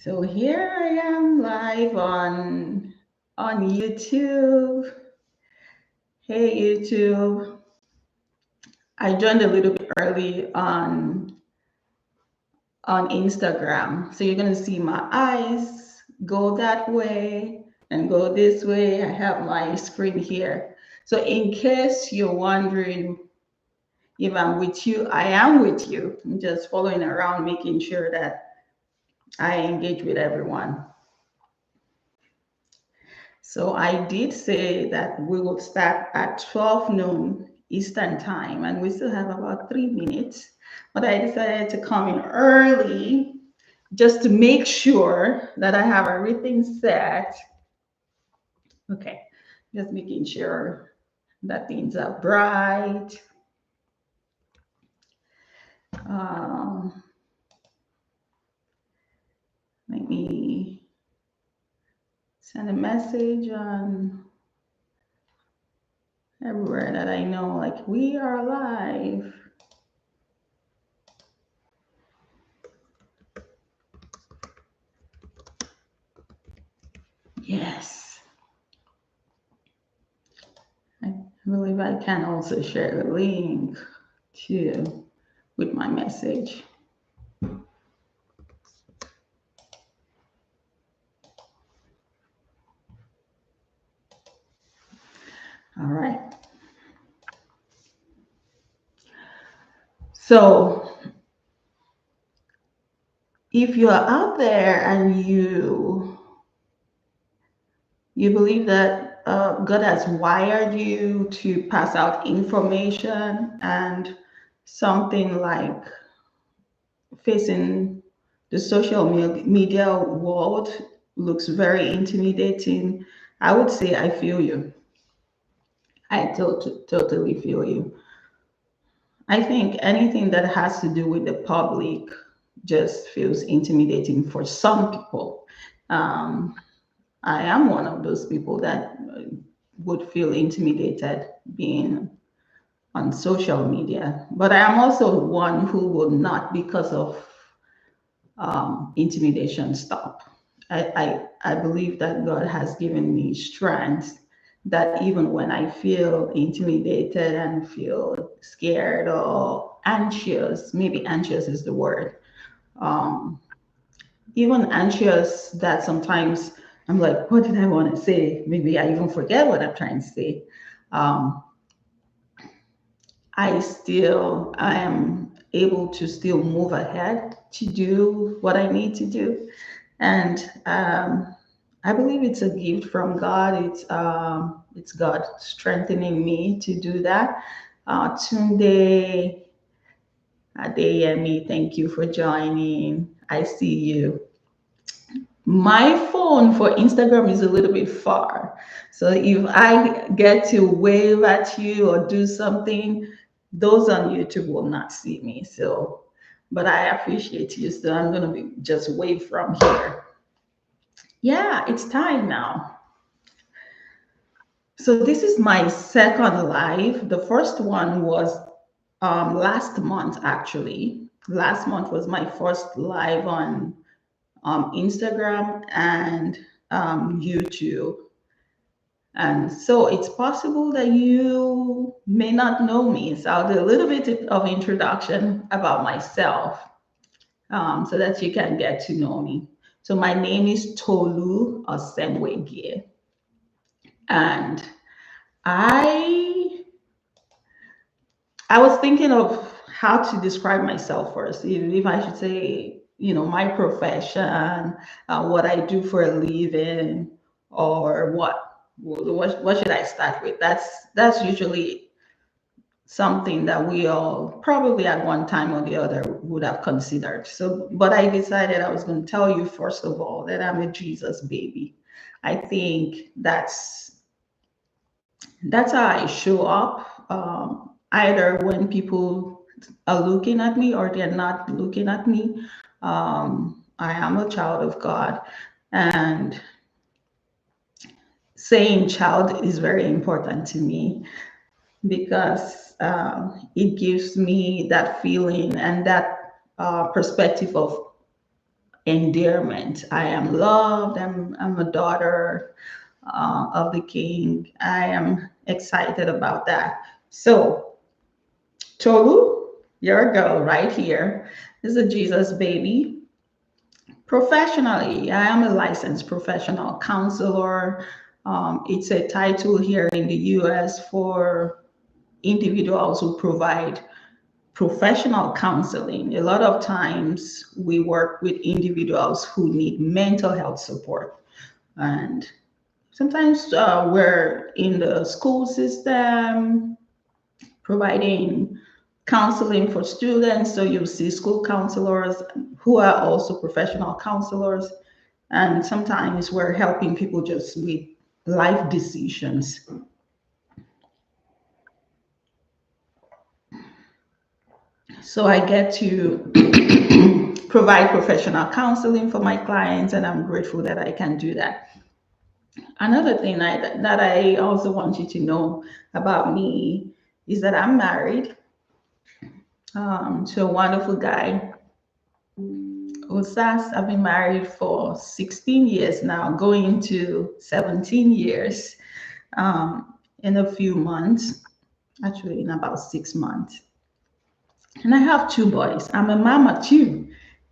So here I am live on YouTube. Hey YouTube. I joined a little bit early on Instagram. So you're gonna see my eyes go that way and go this way. I have my screen here. So in case you're wondering if I'm with you, I am with you. I'm just following around, making sure that I engage with everyone. So I did say that we will start at 12 noon Eastern time, and we still have about 3 minutes. But I decided to come in early just to make sure that I have everything set. Okay, just making sure that things are bright. Um, Let me send a message on everywhere that I know, like we are live. Yes. I believe I can also share the link too with my message. All right. So if you're out there and you believe that God has wired you to pass out information, and something like facing the social media world looks very intimidating, I would say I feel you. I totally feel you. I think anything that has to do with the public just feels intimidating for some people. Um, I am one of those people that would feel intimidated being on social media, but I am also one who will not, because of intimidation, stop. I believe that God has given me strength that even when I feel intimidated and feel scared or anxious, maybe anxious is the word, um, even anxious, that sometimes I'm like, what did I want to say? Maybe I even forget what I'm trying to say. Um, I am able to still move ahead to do what I need to do. And I believe it's a gift from God. It's God strengthening me to do that. Tunde Adeyemi, thank you for joining. I see you. My phone for Instagram is a little bit far. So if I get to wave at you or do something, those on YouTube will not see me. So, but I appreciate you. So I'm going to be just wave from here. Yeah, it's time now. So this is my second live. The first one was last month, actually. Last month was my first live on Instagram and YouTube. And so it's possible that you may not know me. So I'll do a little bit of introduction about myself, so that you can get to know me. So my name is Tolu Osemwegie, and I I was thinking of how to describe myself first. If I should say, my profession, what I do for a living, or what should I start with? That's usually something that we all probably at one time or the other would have considered. So, but I decided I was going to tell you first of all that I'm a Jesus baby. I think that's how I show up. Either when people are looking at me or they're not looking at me. I am a child of God, and saying child is very important to me because it gives me that feeling and that perspective of endearment. I am loved. I'm a daughter of the King. I am excited about that. So, Tolu, your girl right here is a Jesus baby. Professionally, I am a licensed professional counselor. It's a title here in the US for individuals who provide professional counseling. A lot of times we work with individuals who need mental health support. And sometimes we're in the school system providing counseling for students. So you see school counselors who are also professional counselors. And sometimes we're helping people just with life decisions. So I get to provide professional counseling for my clients, and I'm grateful that I can do that. Another thing that I also want you to know about me is that I'm married to a wonderful guy, Osas. I've been married for 16 years now, going to 17 years in a few months, actually, in about 6 months. And I have two boys. I'm a mama too.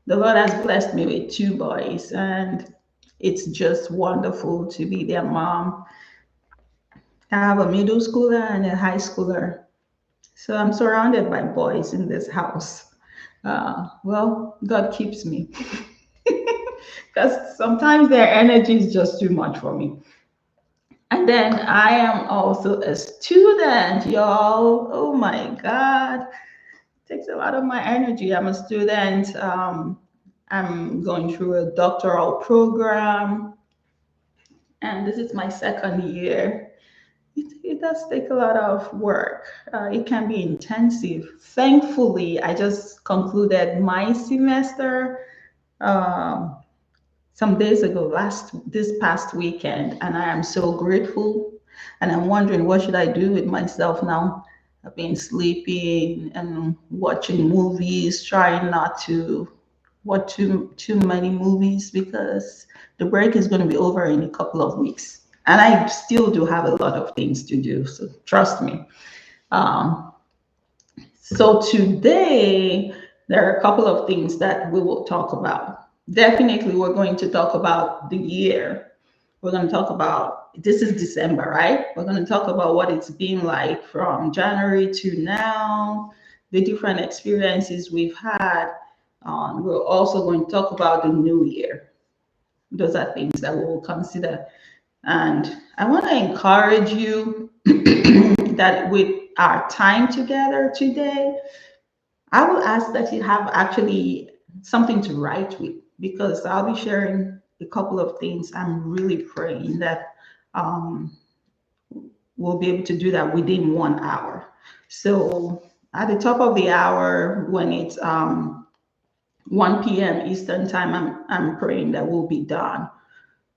The Lord has blessed me with two boys, and it's just wonderful to be their mom. I have a middle schooler and a high schooler. So I'm surrounded by boys in this house. Well, God keeps me because sometimes their energy is just too much for me. And then I am also a student, y'all. Oh my God. Takes a lot of my energy. I'm a student. I'm going through a doctoral program, and this is my second year. It does take a lot of work. It can be intensive. Thankfully, I just concluded my semester um, some days ago, this past weekend, and I am so grateful. And I'm wondering what should I do with myself now. I've been sleeping and watching movies, trying not to watch too many movies because the break is going to be over in a couple of weeks, and I still do have a lot of things to do. So trust me. Um, so today there are a couple of things that we will talk about. Definitely, we're going to talk about the year. We're going to talk about this is December, right? We're going to talk about what it's been like from January to now, the different experiences we've had. We're also going to talk about the new year. Those are things that we will consider. And I want to encourage you that with our time together today, I will ask that you have actually something to write with because I'll be sharing a couple of things. I'm really praying that um, we'll be able to do that within 1 hour. So at the top of the hour, when it's 1 p.m. Eastern time, I'm praying that we'll be done.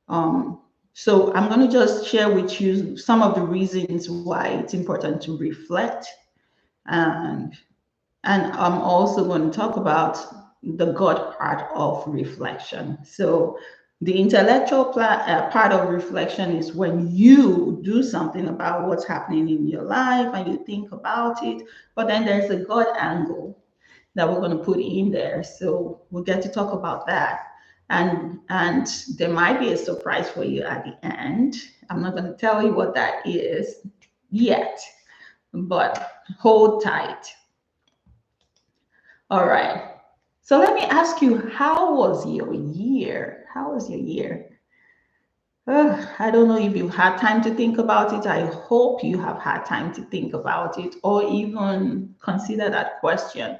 Um, so I'm going to just share with you some of the reasons why it's important to reflect, and I'm also going to talk about the God part of reflection. So the intellectual part of reflection is when you do something about what's happening in your life and you think about it, but then there's a God angle that we're going to put in there. So we'll get to talk about that. And there might be a surprise for you at the end. I'm not going to tell you what that is yet, but hold tight. All right. So let me ask you, how was your year? How was your year? I don't know if you've had time to think about it. I hope you have had time to think about it or even consider that question.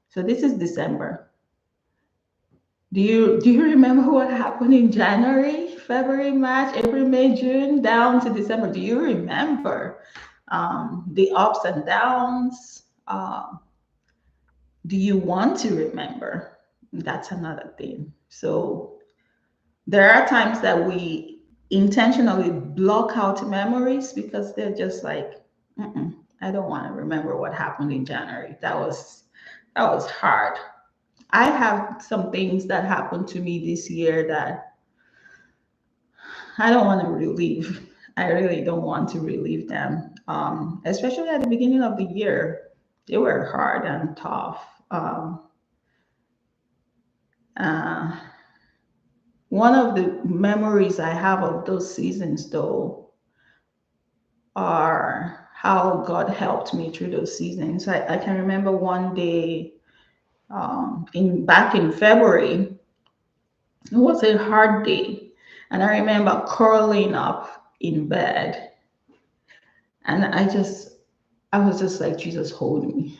So this is December. Do you remember what happened in January, February, March, April, May, June, down to December? Do you remember the ups and downs? Do you want to remember? That's another thing. So there are times that we intentionally block out memories because they're just like, I don't want to remember what happened in January. That was hard. I have some things that happened to me this year that I don't want to relive. I really don't want to relive them. Especially at the beginning of the year, they were hard and tough. Uh, One of the memories I have of those seasons, though, are how God helped me through those seasons. I can remember one day in back in February. It was a hard day, and I remember curling up in bed, and I was just like, Jesus, hold me.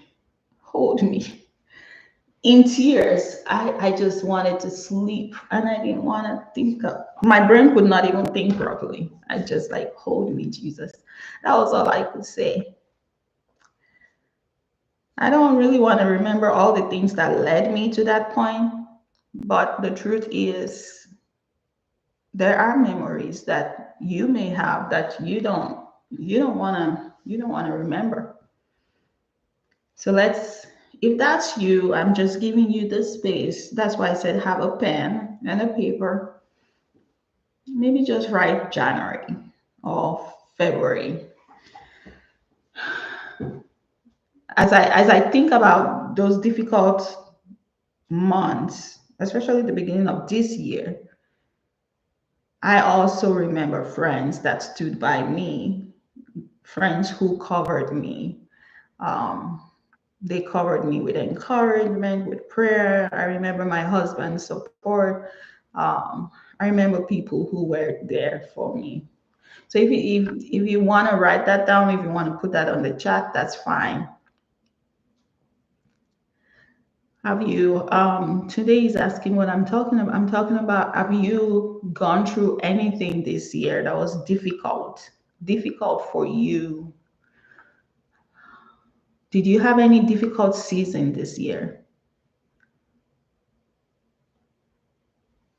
In tears, I just wanted to sleep, and I didn't want to think. My brain could not even think properly. I just like, hold me, Jesus. That was all I could say. I don't really want to remember all the things that led me to that point, but the truth is, there are memories that you may have that you don't want to remember. So let's, if that's you, I'm just giving you the space. That's why I said have a pen and a paper. Maybe just write January or February. As I think about those difficult months, especially the beginning of this year, I also remember friends that stood by me, friends who covered me. Um, they covered me with encouragement, with prayer. I remember my husband's support. Um, I remember people who were there for me. So if you want to write that down, if you want to put that on the chat, that's fine. Have you, today is asking what I'm talking about. I'm talking about, have you gone through anything this year that was difficult for you? Did you have any difficult season this year?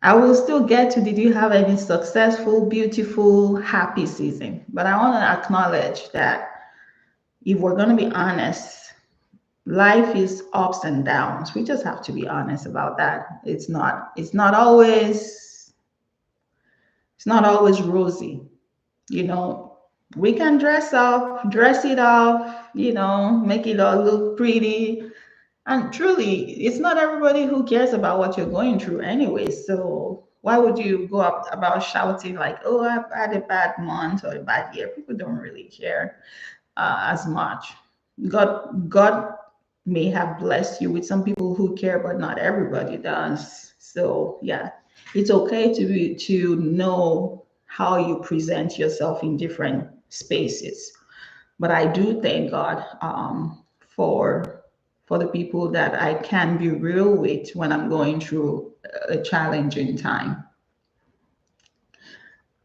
I will still get to, did you have any successful, beautiful, happy season? But I want to acknowledge that if we're going to be honest, life is ups and downs. We just have to be honest about that. It's not always rosy. You know, we can dress it up, make it all look pretty. And truly, it's not everybody who cares about what you're going through anyway. So why would you go up about shouting like, "Oh, I've had a bad month or a bad year"? People don't really care as much. God may have blessed you with some people who care, but not everybody does. So yeah, it's okay to know how you present yourself in different spaces. But I do thank God for the people that I can be real with when I'm going through a challenging time.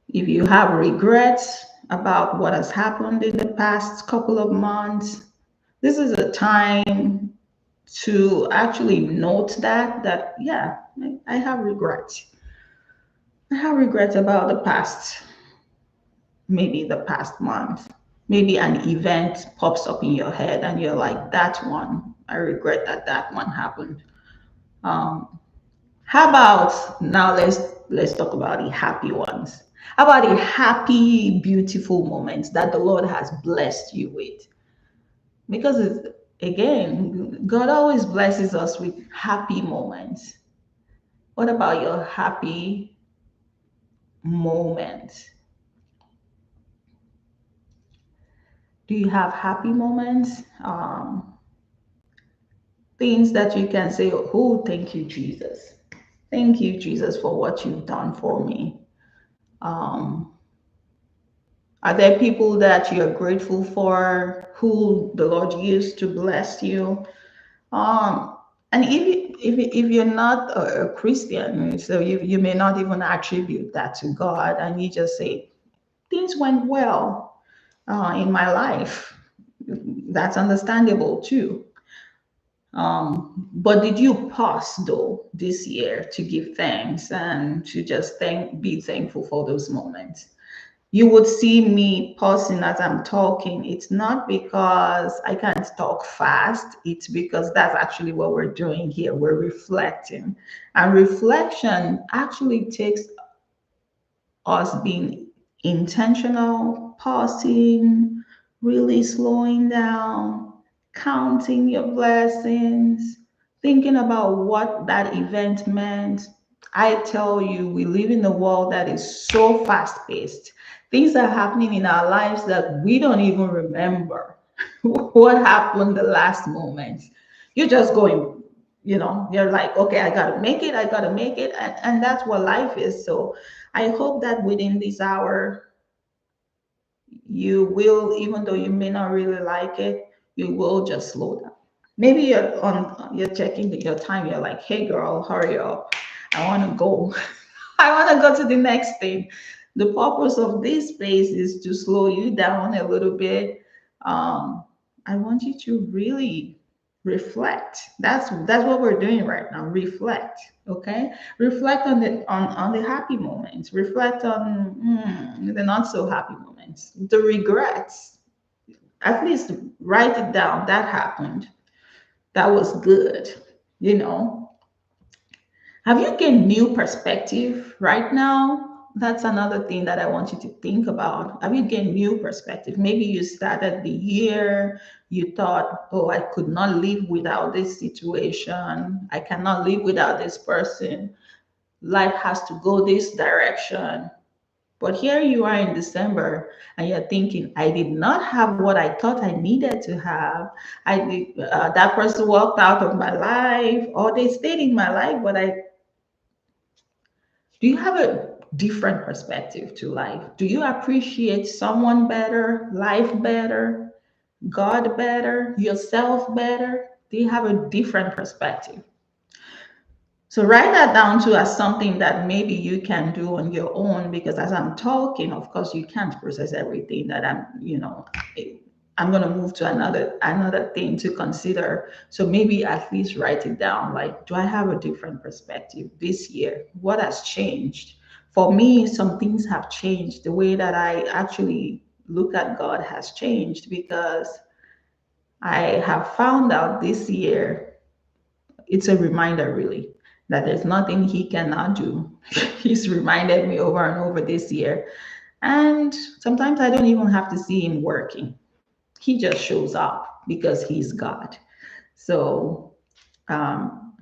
If you have regrets about what has happened in the past couple of months, this is a time to actually note that yeah, I have regrets. I have regrets about the past, maybe the past month. Maybe an event pops up in your head and you're like, that one, I regret that one happened. Um, how about now let's talk about the happy ones. How about the happy, beautiful moments that the Lord has blessed you with? Because again, God always blesses us with happy moments. What about your happy moments? Do you have happy moments? Things that you can say, oh, thank you, Jesus. Thank you, Jesus, for what you've done for me. Um, are there people that you're grateful for who the Lord used to bless you? And if you're not a Christian, so you may not even attribute that to God, and you just say, things went well in my life. That's understandable too. But did you pause though this year to give thanks and to just be thankful for those moments? You would see me pausing as I'm talking. It's not because I can't talk fast, it's because that's actually what we're doing here. We're reflecting. And reflection actually takes us being intentional, pausing, really slowing down, counting your blessings, thinking about what that event meant. I tell you, we live in a world that is so fast paced. Things are happening in our lives that we don't even remember what happened the last moment. You're just going, you're like, okay, I gotta make it, I gotta make it. And that's what life is. So I hope that within this hour, you will, even though you may not really like it, you will just slow down. Maybe you're checking your time. You're like, hey girl, hurry up. I want to go. I want to go to the next thing. The purpose of this space is to slow you down a little bit. Um, I want you to really reflect. That's what we're doing right now. Reflect. Okay. Reflect on the happy moments. Reflect on the not so happy moments. The regrets. At least write it down. That happened. That was good. You know, have you gained new perspective right now? That's another thing that I want you to think about. Have you gained new perspective? Maybe you started the year, you thought, oh, I could not live without this situation. I cannot live without this person. Life has to go this direction. But here you are in December and you're thinking, I did not have what I thought I needed to have. That person walked out of my life or they stayed in my life, but do you have a different perspective to life? Do you appreciate someone better, life better, God better, yourself better? Do you have a different perspective? So write that down too as something that maybe you can do on your own because as I'm talking, of course, you can't process everything that I'm going to move to another thing to consider. So maybe at least write it down. Like, do I have a different perspective this year? What has changed? For me, some things have changed. The way that I actually look at God has changed because I have found out this year, it's a reminder really that there's nothing he cannot do. He's reminded me over and over this year. And sometimes I don't even have to see him working. He just shows up because he's God. So um,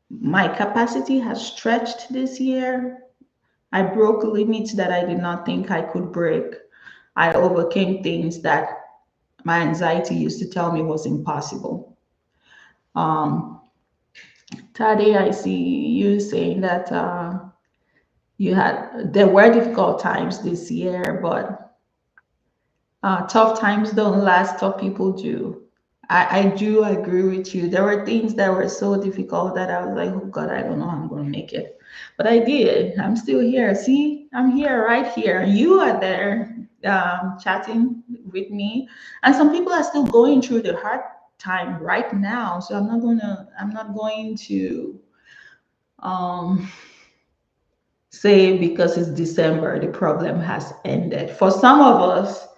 my capacity has stretched this year. I broke limits that I did not think I could break. I overcame things that my anxiety used to tell me was impossible. Um, Tade, I see you saying that there were difficult times this year, but tough times don't last, tough people do. I do agree with you. There were things that were so difficult that I was like, oh God, I don't know how I'm going to make it. But I did. I'm still here. See, I'm here, right here. You are there chatting with me. And some people are still going through the hard time right now. So I'm not going to um, say because it's December, the problem has ended. For some of us,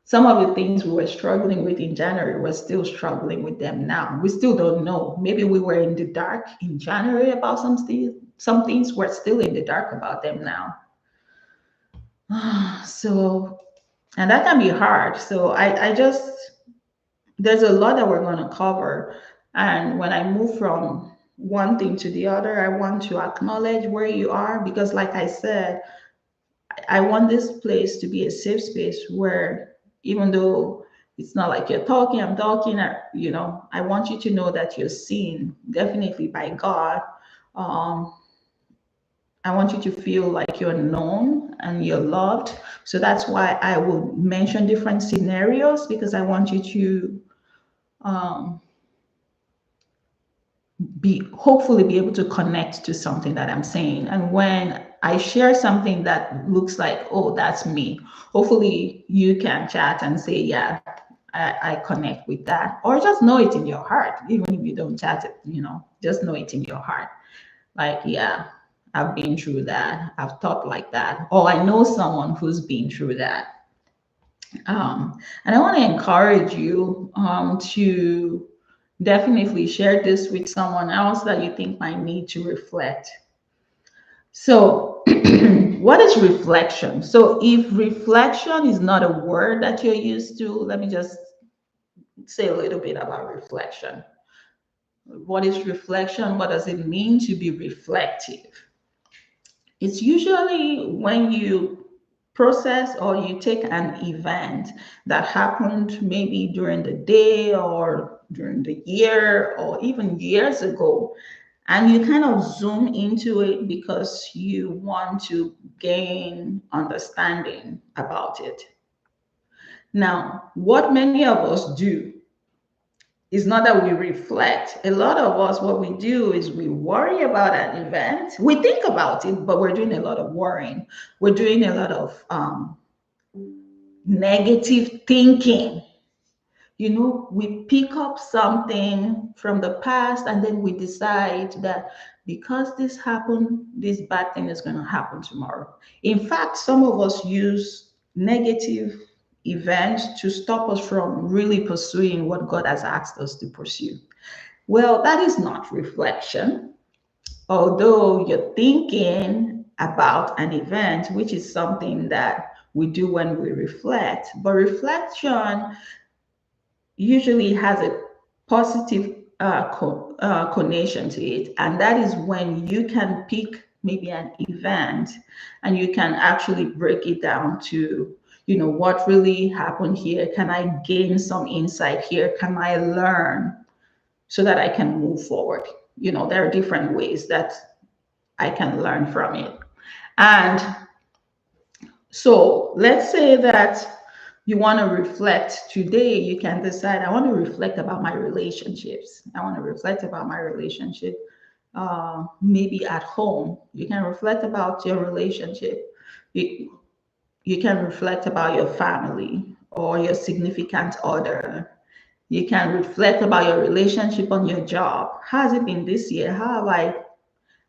some of the things we were struggling with in January, we're still struggling with them now. We still don't know. Maybe we were in the dark in January about some things we're still in the dark about them now. So, and that can be hard. So there's a lot that we're going to cover. And when I move from one thing to the other, I want to acknowledge where you are because, like I said, I want this place to be a safe space where even though it's not like you're talking, I'm talking, I want you to know that you're seen definitely by God. Um, I want you to feel like you're known and you're loved. So that's why I will mention different scenarios because I want you to um, hopefully be able to connect to something that I'm saying. And when I share something that looks like, oh, that's me, hopefully you can chat and say, yeah, I connect with that. Or just know it in your heart, even if you don't chat it, just know it in your heart. Like, yeah, I've been through that. I've thought like that. Or I know someone who's been through that. And I want to encourage you to definitely share this with someone else that you think might need to reflect. So, what is reflection? So, if reflection is not a word that you're used to, let me just say a little bit about reflection. What is reflection? What does it mean to be reflective? It's usually when you process or you take an event that happened maybe during the day or during the year or even years ago, and you kind of zoom into it because you want to gain understanding about it. Now, what many of us do is not that we reflect. A lot of us, what we do is we worry about an event. We think about it, but we're doing a lot of worrying. We're doing a lot of negative thinking. You know, we pick up something from the past and then we decide that because this happened, this bad thing is going to happen tomorrow. In fact, some of us use negative events to stop us from really pursuing what God has asked us to pursue. Well, that is not reflection, although you're thinking about an event, which is something that we do when we reflect. But reflection usually has a positive connection to it, and that is when you can pick maybe an event and you can actually break it down to, you know, what really happened here. Can I gain some insight here? Can I learn so that I can move forward? You know, there are different ways that I can learn from it. And so let's say that you want to reflect today. You can decide, I want to reflect about my relationships. I want to reflect about my relationship, maybe at home. You can reflect about your relationship. You, you can reflect about your family or your significant other. You can reflect about your relationship on your job. How has it been this year? How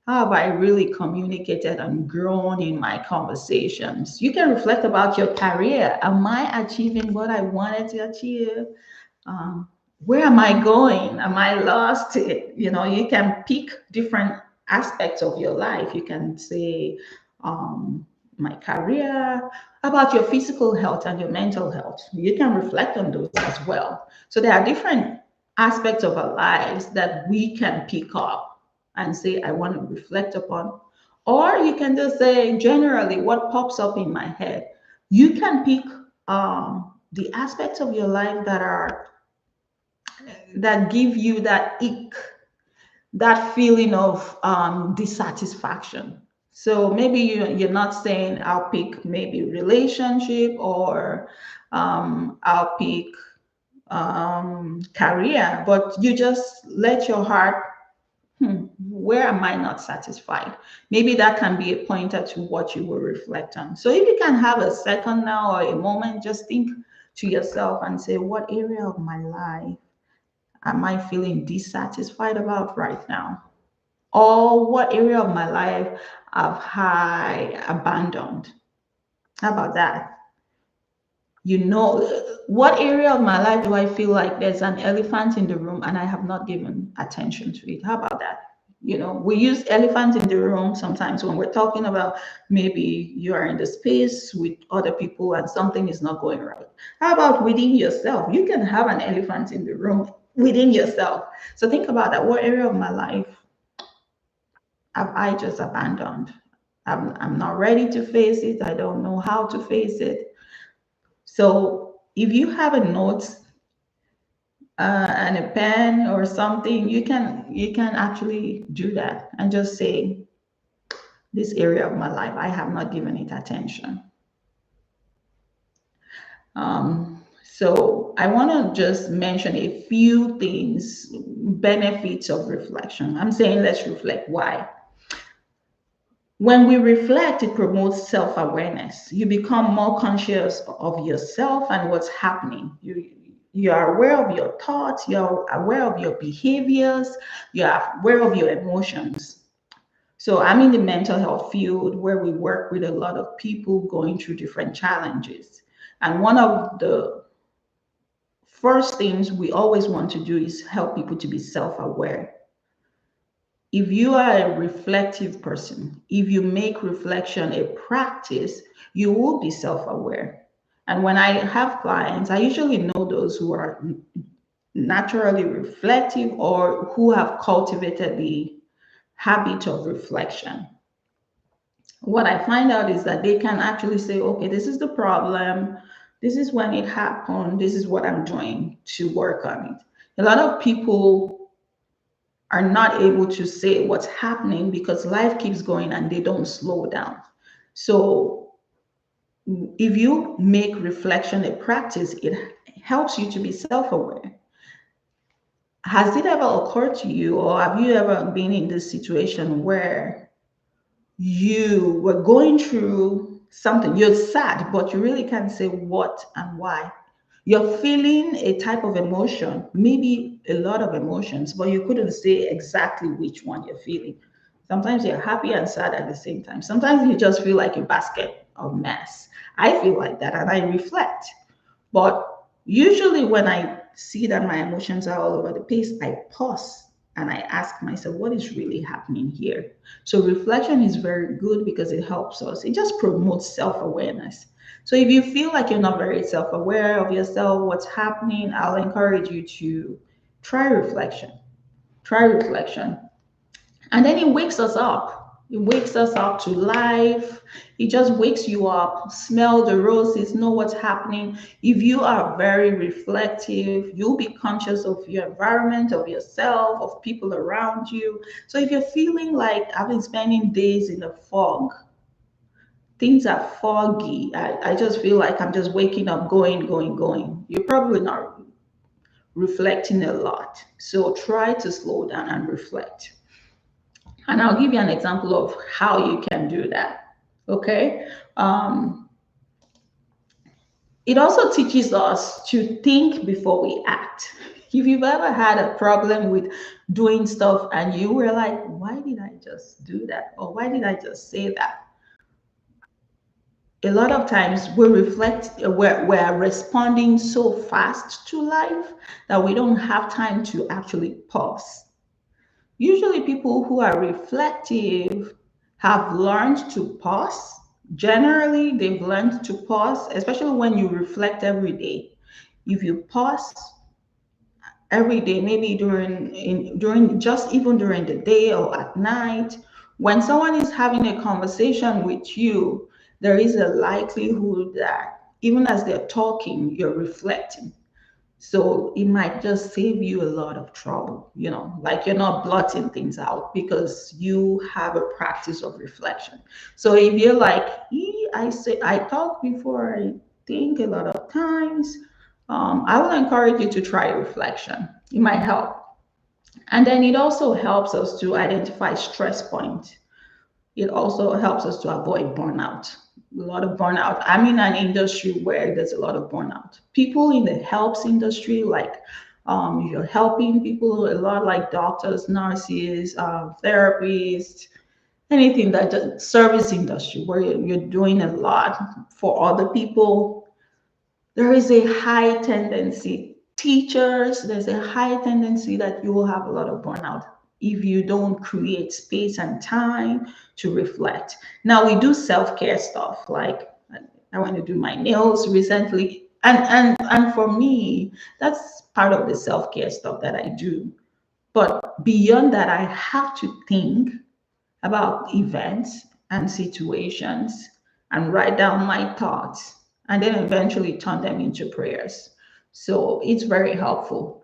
have I really communicated and grown in my conversations? You can reflect about your career. Am I achieving what I wanted to achieve? Um, where am I going? Am I lost? You know, you can pick different aspects of your life. You can say, my career, about your physical health and your mental health. You can reflect on those as well. So there are different aspects of our lives that we can pick up and say, I want to reflect upon. Or you can just say, generally, what pops up in my head. You can pick the aspects of your life that give you that ick, that feeling of dissatisfaction. So maybe you're not saying I'll pick maybe relationship or I'll pick career, but you just let your heart, where am I not satisfied? Maybe that can be a pointer to what you will reflect on. So if you can have a second now or a moment, just think to yourself and say, what area of my life am I feeling dissatisfied about right now? Or what area of my life have I abandoned? How about that? You know, what area of my life do I feel like there's an elephant in the room and I have not given attention to it? How about that? You know, we use elephant in the room sometimes when we're talking about maybe you are in the space with other people and something is not going right. How about within yourself? You can have an elephant in the room within yourself. So think about that. What area of my life have I just abandoned? I'm not ready to face it. I don't know how to face it. So if you have a note and a pen or something, you can actually do that and just say, this area of my life, I have not given it attention. So I want to just mention a few things, benefits of reflection. I'm saying let's reflect. Why? When we reflect, it promotes self awareness. You become more conscious of yourself and what's happening. You are aware of your thoughts, you're aware of your behaviors, you are aware of your emotions. So I'm in the mental health field where we work with a lot of people going through different challenges. And one of the first things we always want to do is help people to be self aware. If you are a reflective person, if you make reflection a practice, you will be self aware. And when I have clients, I usually know those who are naturally reflective or who have cultivated the habit of reflection. What I find out is that they can actually say, okay, this is the problem. This is when it happened. This is what I'm doing to work on it. A lot of people are not able to say what's happening because life keeps going and they don't slow down. So if you make reflection a practice, it helps you to be self aware. Has it ever occurred to you, or have you ever been in this situation where you were going through something, you're sad, but you really can't say what and why? You're feeling a type of emotion, maybe a lot of emotions, but you couldn't say exactly which one you're feeling. Sometimes you're happy and sad at the same time. Sometimes you just feel like a basket of mess. I feel like that and I reflect. But usually, when I see that my emotions are all over the place, I pause and I ask myself, what is really happening here? So, reflection is very good because it helps us, it just promotes self awareness. So, if you feel like you're not very self aware of yourself, what's happening, I'll encourage you to try reflection. Try reflection. And then it wakes us up. It wakes us up to life. It just wakes you up. Smell the roses, know what's happening. If you are very reflective, you'll be conscious of your environment, of yourself, of people around you. So if you're feeling like I've been spending days in a fog, things are foggy. I just feel like I'm just waking up, going. You're probably not reflecting a lot. So try to slow down and reflect. And I'll give you an example of how you can do that. Okay. Um, it also teaches us to think before we act. If you've ever had a problem with doing stuff and you were like, why did I just do that? Or why did I just say that? A lot of times we reflect, we're responding so fast to life that we don't have time to actually pause. Usually, people who are reflective have learned to pause. Generally, they've learned to pause, especially when you reflect every day. If you pause every day, maybe during just even during the day or at night, when someone is having a conversation with you, there is a likelihood that even as they're talking, you're reflecting. So it might just save you a lot of trouble, like you're not blotting things out because you have a practice of reflection. So if you're like, I say I talk before I think a lot of times, I will encourage you to try reflection. It might help. And then it also helps us to identify stress points. It also helps us to avoid burnout. A lot of burnout. I'm in an industry where there's a lot of burnout. People in the health industry, like you're helping people a lot, like doctors, nurses, therapists, anything that the service industry where you're doing a lot for other people. There is a high tendency, teachers, there's a high tendency that you will have a lot of burnout if you don't create space and time to reflect. Now we do self-care stuff, like I want to do my nails recently. And for me, that's part of the self-care stuff that I do. But beyond that, I have to think about events and situations and write down my thoughts and then eventually turn them into prayers. So it's very helpful.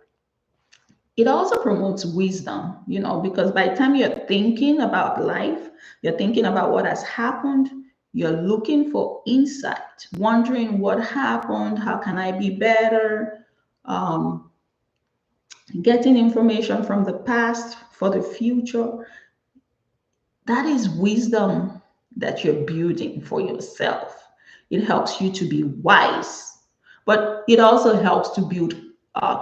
It also promotes wisdom, because by the time you're thinking about life, you're thinking about what has happened, you're looking for insight, wondering what happened, how can I be better, um, getting information from the past for the future. That is wisdom that you're building for yourself. It helps you to be wise, but it also helps to build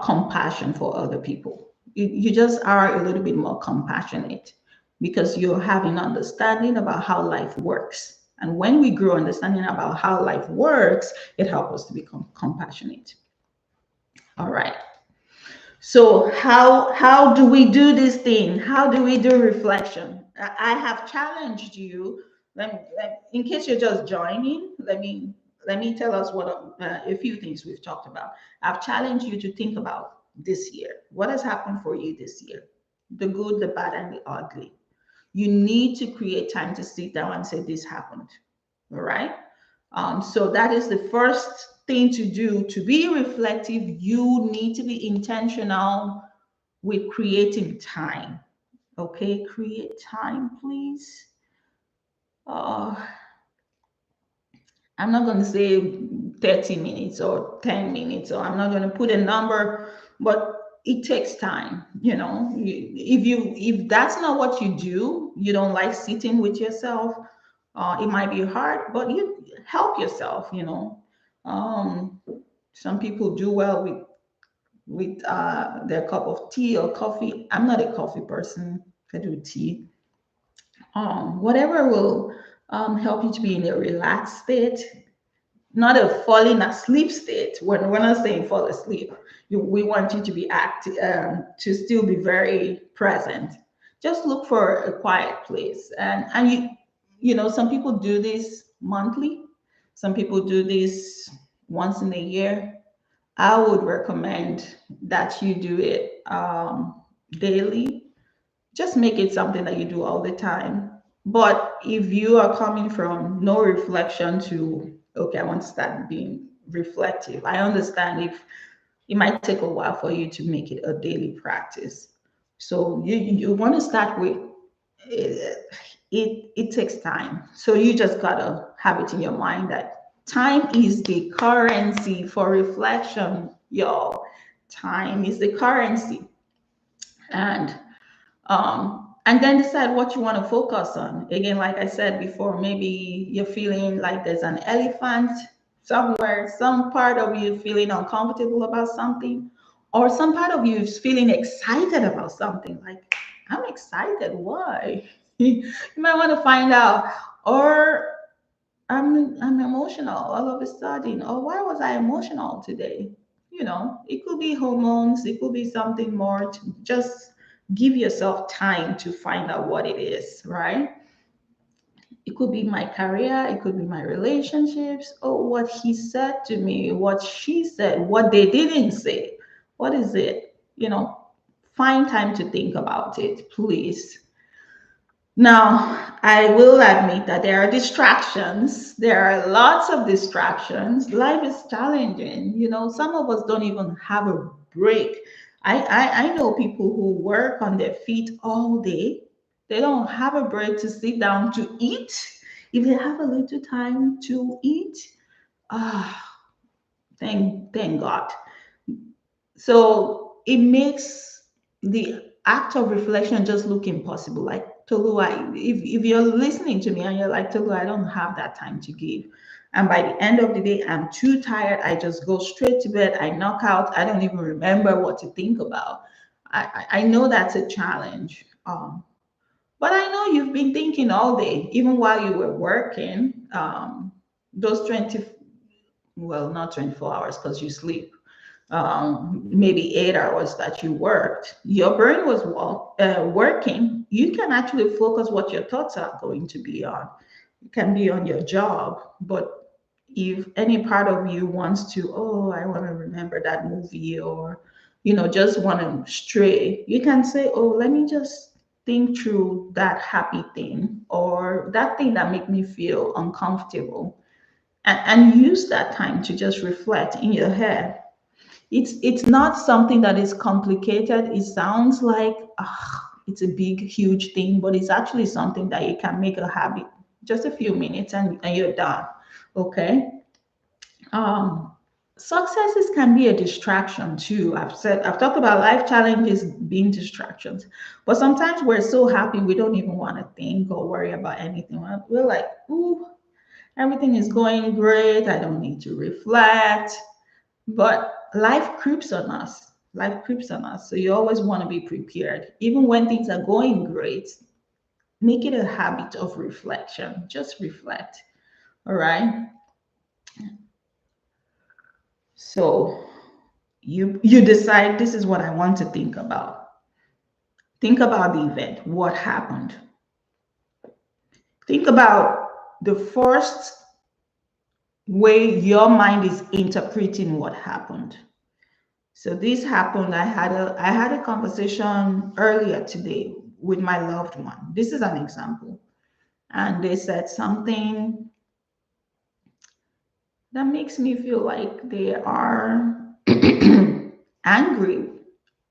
compassion for other people. You just are a little bit more compassionate. because you're having understanding about how life works. And when we grow understanding about how life works, it helps us to become compassionate. All right. So how do we do this thing? How do we do reflection? I have challenged you. In case you're just joining, let me tell us what a few things we've talked about. I've challenged you to think about this year. What has happened for you this year? The good, the bad, and the ugly. You need to create time to sit down and say this happened. All right. So that is the first thing to do. To be reflective, you need to be intentional with creating time. Okay, create time, please. Uh, I'm not going to say 30 minutes or 10 minutes, or I'm not going to put a number, but it takes time. If that's not what you do, you don't like sitting with yourself, it might be hard, but you help yourself. Um, some people do well with their cup of tea or coffee. I'm not a coffee person. I do tea. Whatever will help you to be in a relaxed state, not a falling asleep state. We're not saying fall asleep. We want you to be active, to still be very present. Just look for a quiet place, and some people do this monthly. Some people do this once in a year. I would recommend that you do it daily. Just make it something that you do all the time. But if you are coming from no reflection to, okay, I want to start being reflective, I understand if it might take a while for you to make it a daily practice. So you want to start with it takes time. So you just gotta have it in your mind that time is the currency for reflection, y'all. Time is the currency. And then decide what you want to focus on. Again, like I said before, maybe you're feeling like there's an elephant somewhere, some part of you feeling uncomfortable about something, or some part of you is feeling excited about something. Like, I'm excited. Why? You might want to find out. Or I'm emotional all of a sudden. Or why was I emotional today? It could be hormones, it could be something more. To just give yourself time to find out what it is, right? It could be my career, it could be my relationships, or what he said to me, what she said, what they didn't say. What is it? Find time to think about it, please. Now, I will admit that there are distractions. There are lots of distractions. Life is challenging. Some of us don't even have a break. I know people who work on their feet all day. They don't have a break to sit down to eat. If they have a little time to eat, ah, thank God. So it makes the act of reflection just look impossible. Like, Tolu, if you're listening to me and you're like, Tolu, I don't have that time to give. And by the end of the day, I'm too tired. I just go straight to bed. I knock out. I don't even remember what to think about. I know that's a challenge. But I know you've been thinking all day, even while you were working. Those 20, well, not 24 hours because you sleep, maybe 8 hours that you worked, your brain was working. You can actually focus what your thoughts are going to be on. It can be on your job, but if any part of you wants to, oh, I want to remember that movie, or just want to stray, you can say, oh, let me just think through that happy thing or that thing that make me feel uncomfortable, and use that time to just reflect in your head. It's not something that is complicated. It sounds like it's a big, huge thing, but it's actually something that you can make a habit. Just a few minutes and you're done. Okay. Um, Successes can be a distraction too. I've talked about life challenges being distractions, but sometimes we're so happy we don't even want to think or worry about anything. We're like, ooh, everything is going great. I don't need to reflect. But life creeps on us. Life creeps on us. So you always want to be prepared. Even when things are going great, make it a habit of reflection. Just reflect. All right. So you decide this is what I want to think about. Think about the event. What happened? Think about the first way your mind is interpreting what happened. So this happened. I had a conversation earlier today with my loved one. This is an example. And they said something that makes me feel like they are angry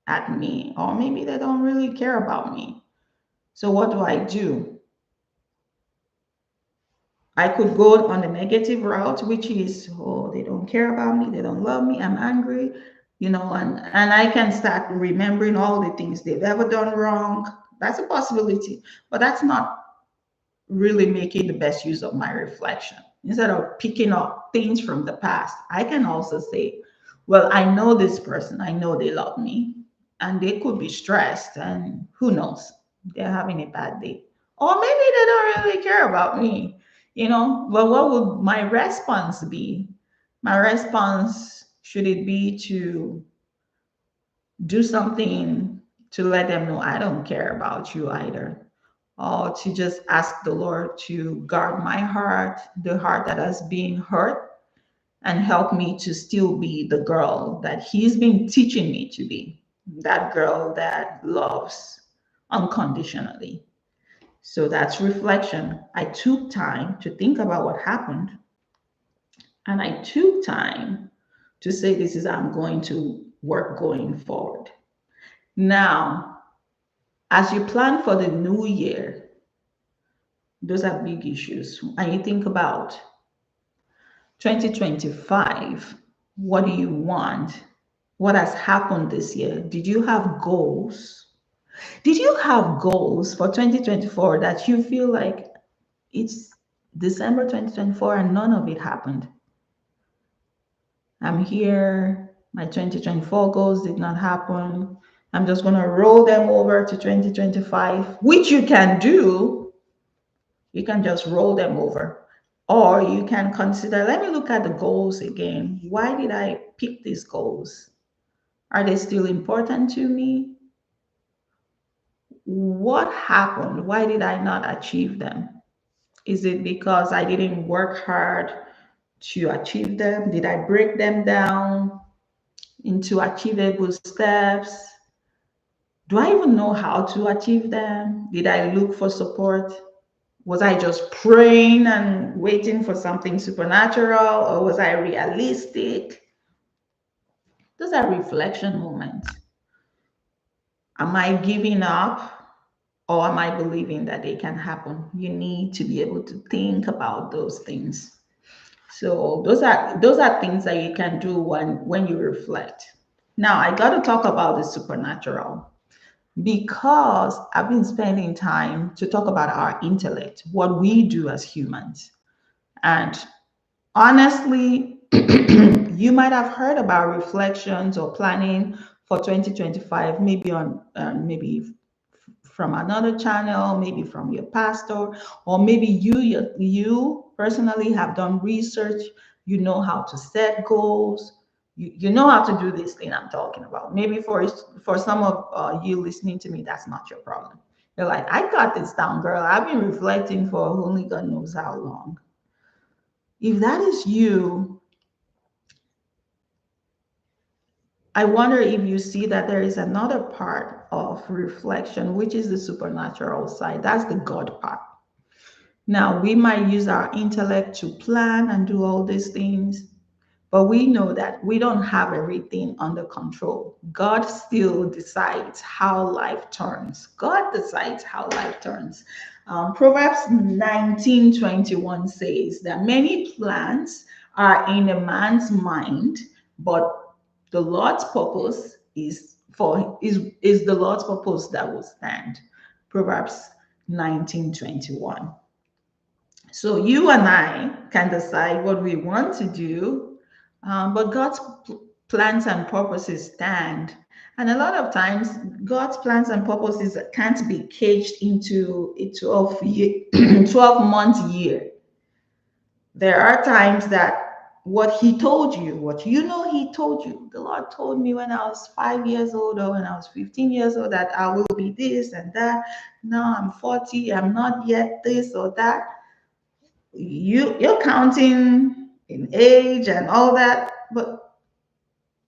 at me, or maybe they don't really care about me. So what do I do? I could go on the negative route, which is, oh, they don't care about me, they don't love me, I'm angry, and I can start remembering all the things they've ever done wrong. That's a possibility, but that's not really making the best use of my reflection. Instead of picking up things from the past, I can also say, well, I know this person, I know they love me, and they could be stressed, and who knows, they're having a bad day. Or maybe they don't really care about me, But what would my response be? My response, should it be to do something to let them know I don't care about you either, or to just ask the Lord to guard my heart, the heart that has been hurt, and help me to still be the girl that He's been teaching me to be, that girl that loves unconditionally. So that's reflection. I took time to think about what happened, and I took time to say, this is how I'm going to work going forward. Now, as you plan for the new year, those are big issues. And you think about 2025, what do you want? What has happened this year? Did you have goals? Did you have goals for 2024 that you feel like it's December 2024 and none of it happened? I'm here, my 2024 goals did not happen. I'm just going to roll them over to 2025, which you can do. You can just roll them over. Or you can consider, let me look at the goals again. Why did I pick these goals? Are they still important to me? What happened? Why did I not achieve them? Is it because I didn't work hard to achieve them? Did I break them down into achievable steps? Do I even know how to achieve them? Did I look for support? Was I just praying and waiting for something supernatural, or was I realistic? Those are reflection moments. Am I giving up, or am I believing that they can happen? You need to be able to think about those things. So those are things that you can do when you reflect. Now I got to talk about the supernatural, because I've been spending time to talk about our intellect, what we do as humans. And honestly, you might have heard about reflections or planning for 2025, maybe on maybe from another channel, maybe from your pastor, or maybe you personally have done research. You know how to set goals. You know how to do this thing I'm talking about. Maybe for some of you listening to me, that's not your problem. You're like, I got this down, girl. I've been reflecting for only God knows how long. If that is you, I wonder if you see that there is another part of reflection, which is the supernatural side. That's the God part. Now, we might use our intellect to plan and do all these things, but we know that we don't have everything under control. God still decides how life turns. God decides how life turns. Proverbs 19:21 says that many plans are in a man's mind, but the Lord's purpose is the Lord's purpose that will stand. Proverbs 19:21. So you and I can decide what we want to do, but God's plans and purposes stand. And a lot of times, God's plans and purposes can't be caged into a 12 year, 12-month year. There are times that what he told you, what you know he told you, the Lord told me when I was 5 years old or when I was 15 years old that I will be this and that. Now I'm 40, I'm not yet this or that. You're counting in age and all that, but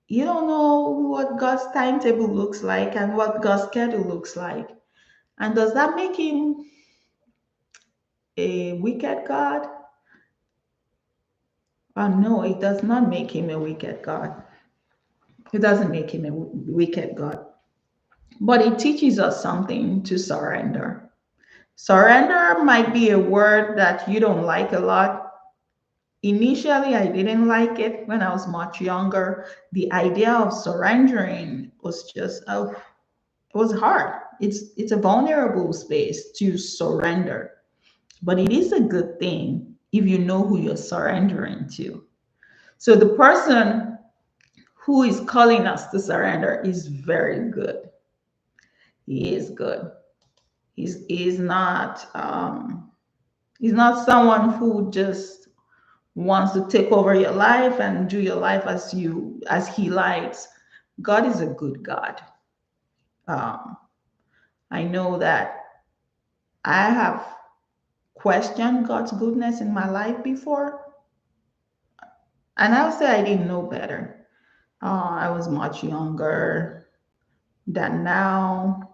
you don't know what God's timetable looks like and what God's schedule looks like. And does that make him a wicked God? No, it does not make him a wicked God. It doesn't make him a wicked God. But it teaches us something to surrender. Surrender might be a word that you don't like a lot. Initially, I didn't like it when I was much younger. The idea of surrendering was just, oh, it was hard. It's a vulnerable space to surrender, but it is a good thing if you know who you're surrendering to. So the person who is calling us to surrender is very good. He is good. He's not someone who just wants to take over your life and do your life as he likes. God is a good God. Um, I know that I have questioned God's goodness in my life before, and I'll say I didn't know better. I was much younger than now.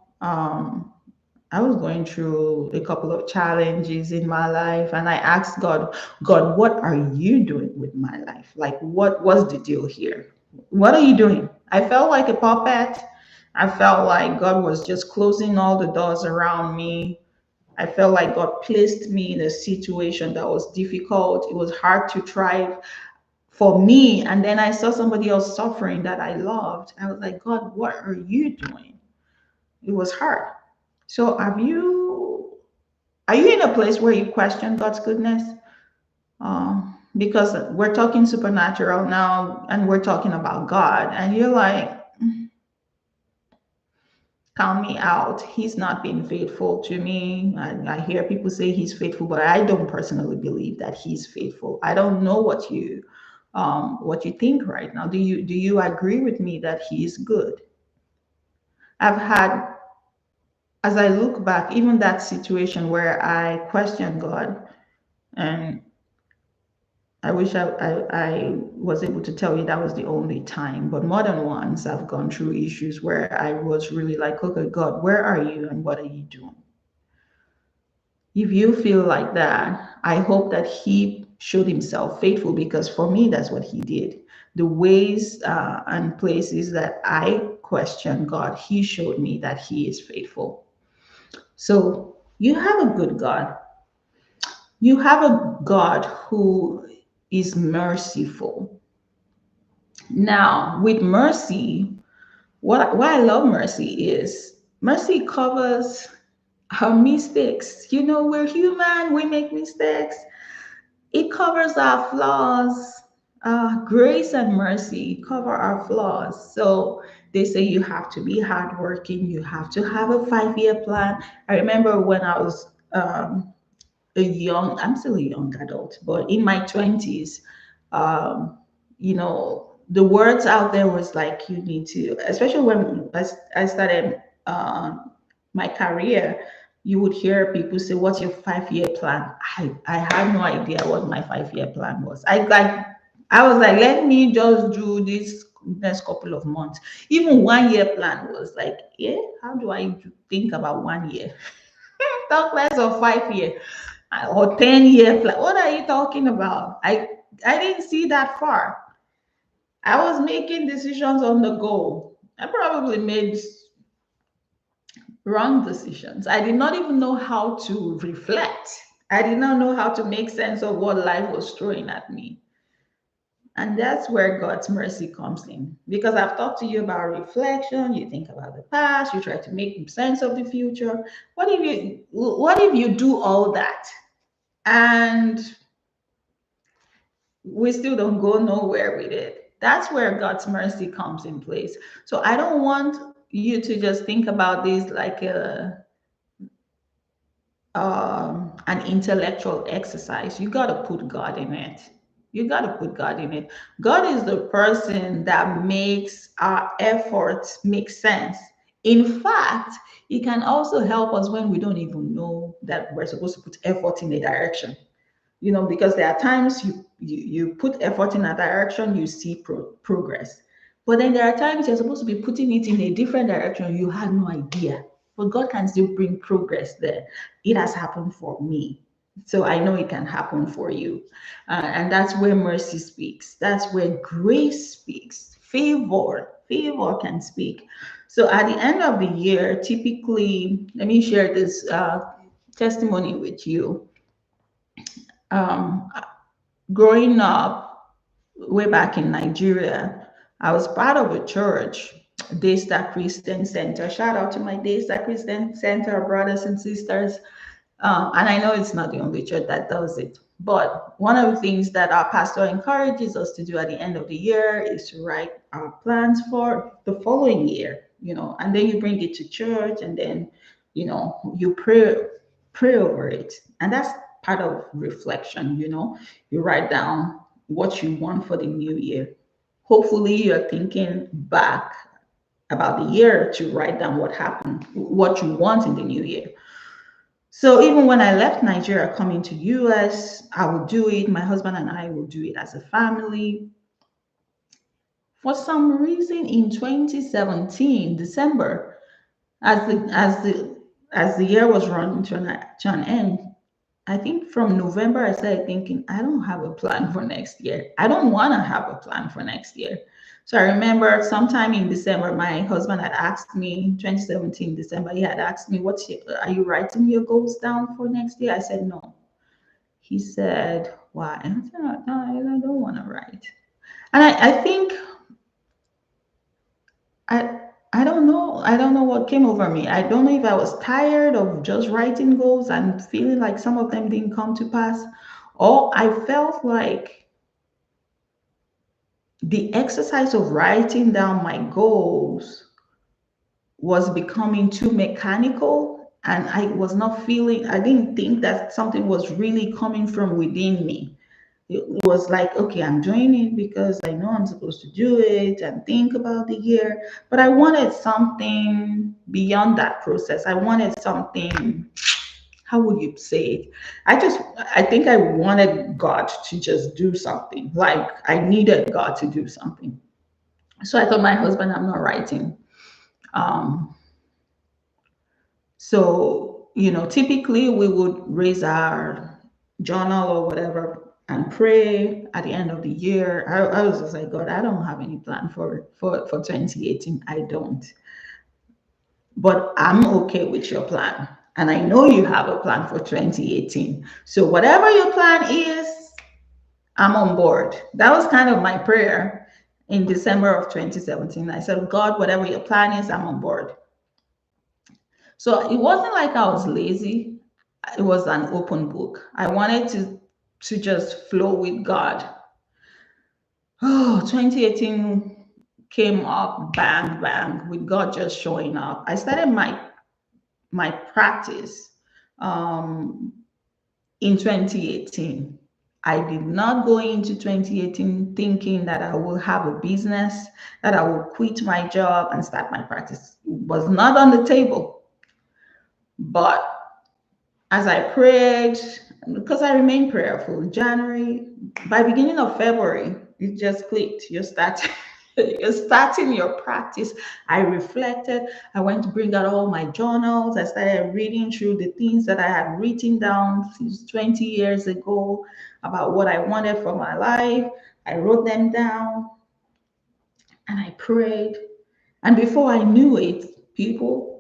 I was going through a couple of challenges in my life, and I asked God, God, what are you doing with my life? Like, what was the deal here? What are you doing? I felt like a puppet. I felt like God was just closing all the doors around me. I felt like God placed me in a situation that was difficult. It was hard to thrive for me. And then I saw somebody else suffering that I loved. I was like, God, what are you doing? It was hard. So are you in a place where you question God's goodness? Because we're talking supernatural now and we're talking about God, and you're like, count me out. He's not been faithful to me. I hear people say he's faithful, but I don't personally believe that he's faithful. I don't know what you think right now. Do you agree with me that he is good? I've had, as I look back, even that situation where I questioned God, and I wish I was able to tell you that was the only time, but more than once I've gone through issues where I was really like, okay, God, where are you and what are you doing? If you feel like that, I hope that He showed Himself faithful, because for me, that's what He did. The ways and places that I questioned God, He showed me that He is faithful. So you have a good God. You have a God who is merciful. Now, with mercy, why I love mercy is mercy covers our mistakes. You know, we're human, we make mistakes. It covers our flaws. Grace and mercy cover our flaws. So they say you have to be hardworking, you have to have a 5 year plan. I remember when I was I'm still a young adult, but in my 20s, um, the words out there was like, you need to, especially when I started my career, you would hear people say, what's your 5 year plan? I had no idea what my 5 year plan was. I was like, let me just do this next couple of months. Even 1 year plan was like, yeah, how do I think about 1 year? Talk less of 5 year or 10 year plan. What are you talking about? I didn't see that far. I was making decisions on the go. I probably made wrong decisions. I did not even know how to reflect. I did not know how to make sense of what life was throwing at me. And that's where God's mercy comes in. Because I've talked to you about reflection, you think about the past, you try to make sense of the future. What if you do all that and we still don't go nowhere with it? That's where God's mercy comes in place. So I don't want you to just think about this like an intellectual exercise. You got to put God in it. You got to put God in it. God is the person that makes our efforts make sense. In fact, He can also help us when we don't even know that we're supposed to put effort in a direction. Because there are times you put effort in a direction, you see progress. But then there are times you're supposed to be putting it in a different direction, you had no idea. But God can still bring progress there. It has happened for me. So I know it can happen for you. And that's where mercy speaks. That's where grace speaks. Favor can speak. So at the end of the year, typically, let me share this testimony with you. Um, Growing up, way back in Nigeria, I was part of a church, Daystar Christian Center. Shout out to my Daystar Christian Center brothers and sisters. And I know it's not the only church that does it, but one of the things that our pastor encourages us to do at the end of the year is to write our plans for the following year, and then you bring it to church, and then, you pray over it. And that's part of reflection. You write down what you want for the new year. Hopefully, you're thinking back about the year to write down what happened, what you want in the new year. So even when I left Nigeria coming to US, I would do it. My husband and I will do it as a family. For some reason in 2017, December, as the year was running to an end, I think from November, I started thinking, I don't have a plan for next year. I don't want to have a plan for next year. So I remember sometime in December, my husband had asked me, 2017 December, he had asked me, are you writing your goals down for next year? I said, no. He said, why? And I said, no, I don't want to write. And I think I I don't know. I don't know what came over me. I don't know if I was tired of just writing goals and feeling like some of them didn't come to pass, or I felt like the exercise of writing down my goals was becoming too mechanical, and I didn't think that something was really coming from within me. It was like, okay, I'm doing it because I know I'm supposed to do it and think about the year, but I wanted something beyond that process. I wanted something, how would you say it? I think I wanted God to just do something. Like I needed God to do something. So I told my husband, I'm not writing. Um, So, typically we would raise our journal or whatever and pray at the end of the year. I was just like, God, I don't have any plan for 2018. I don't. But I'm okay with your plan. And I know you have a plan for 2018. So whatever your plan is, I'm on board. That was kind of my prayer in December of 2017. I said, God, whatever your plan is, I'm on board. So it wasn't like I was lazy. It was an open book. I wanted to just flow with God. Oh, 2018 came up bang bang with God just showing up. I started my practice um, in 2018. I did not go into 2018 thinking that I will have a business, that I will quit my job and start my practice. It was not on the table. But as I prayed, because I remained prayerful, January, by beginning of February, it just clicked. You're starting your practice. I reflected. I went to bring out all my journals. I started reading through the things that I had written down since 20 years ago about what I wanted for my life. I wrote them down and I prayed. And before I knew it, people,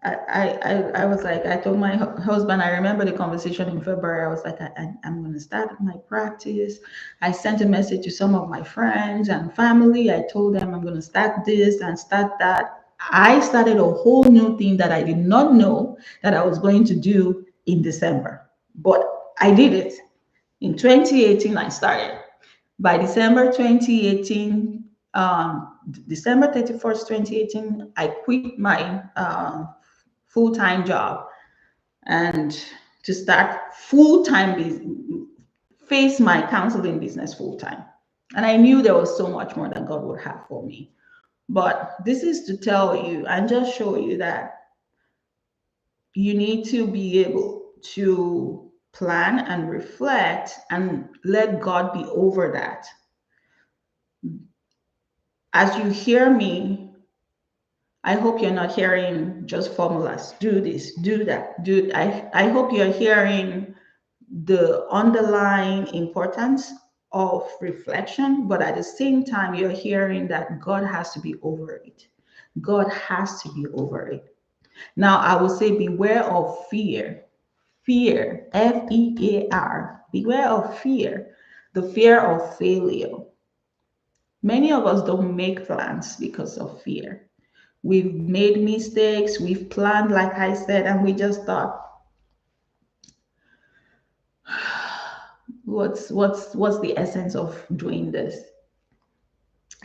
I was like, I told my husband, I remember the conversation in February. I was like, I'm going to start my practice. I sent a message to some of my friends and family. I told them I'm going to start this and start that. I started a whole new thing that I did not know that I was going to do in December, but I did it. In 2018, I started. By December 2018, December 31st, 2018, I quit my full-time job and to start full-time face my counseling business full-time. And I knew there was so much more that God would have for me. But this is to tell you and just show you that you need to be able to plan and reflect and let God be over that. As you hear me, I hope you're not hearing just formulas. Do this, do that, do. I hope you're hearing the underlying importance of reflection, but at the same time, you're hearing that God has to be over it. God has to be over it. Now, I will say, beware of fear. Fear, FEAR. Beware of fear, the fear of failure. Many of us don't make plans because of fear. We've made mistakes, we've planned, like I said, and we just thought, what's the essence of doing this?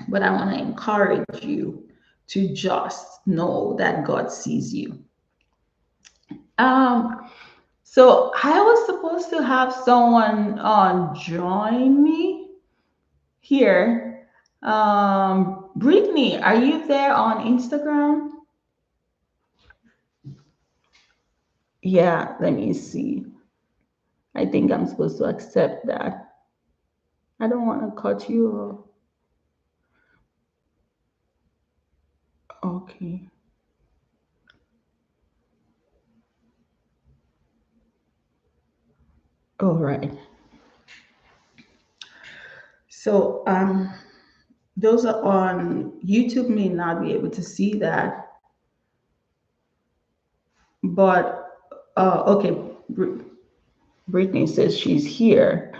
But I want to encourage you to just know that God sees you. Um, so I was supposed to have someone join me here. Brittany, are you there on Instagram? Yeah, let me see. I think I'm supposed to accept that. I don't want to cut you off. Okay. All right. So those are on YouTube may not be able to see that, but okay. Brittany says she's here.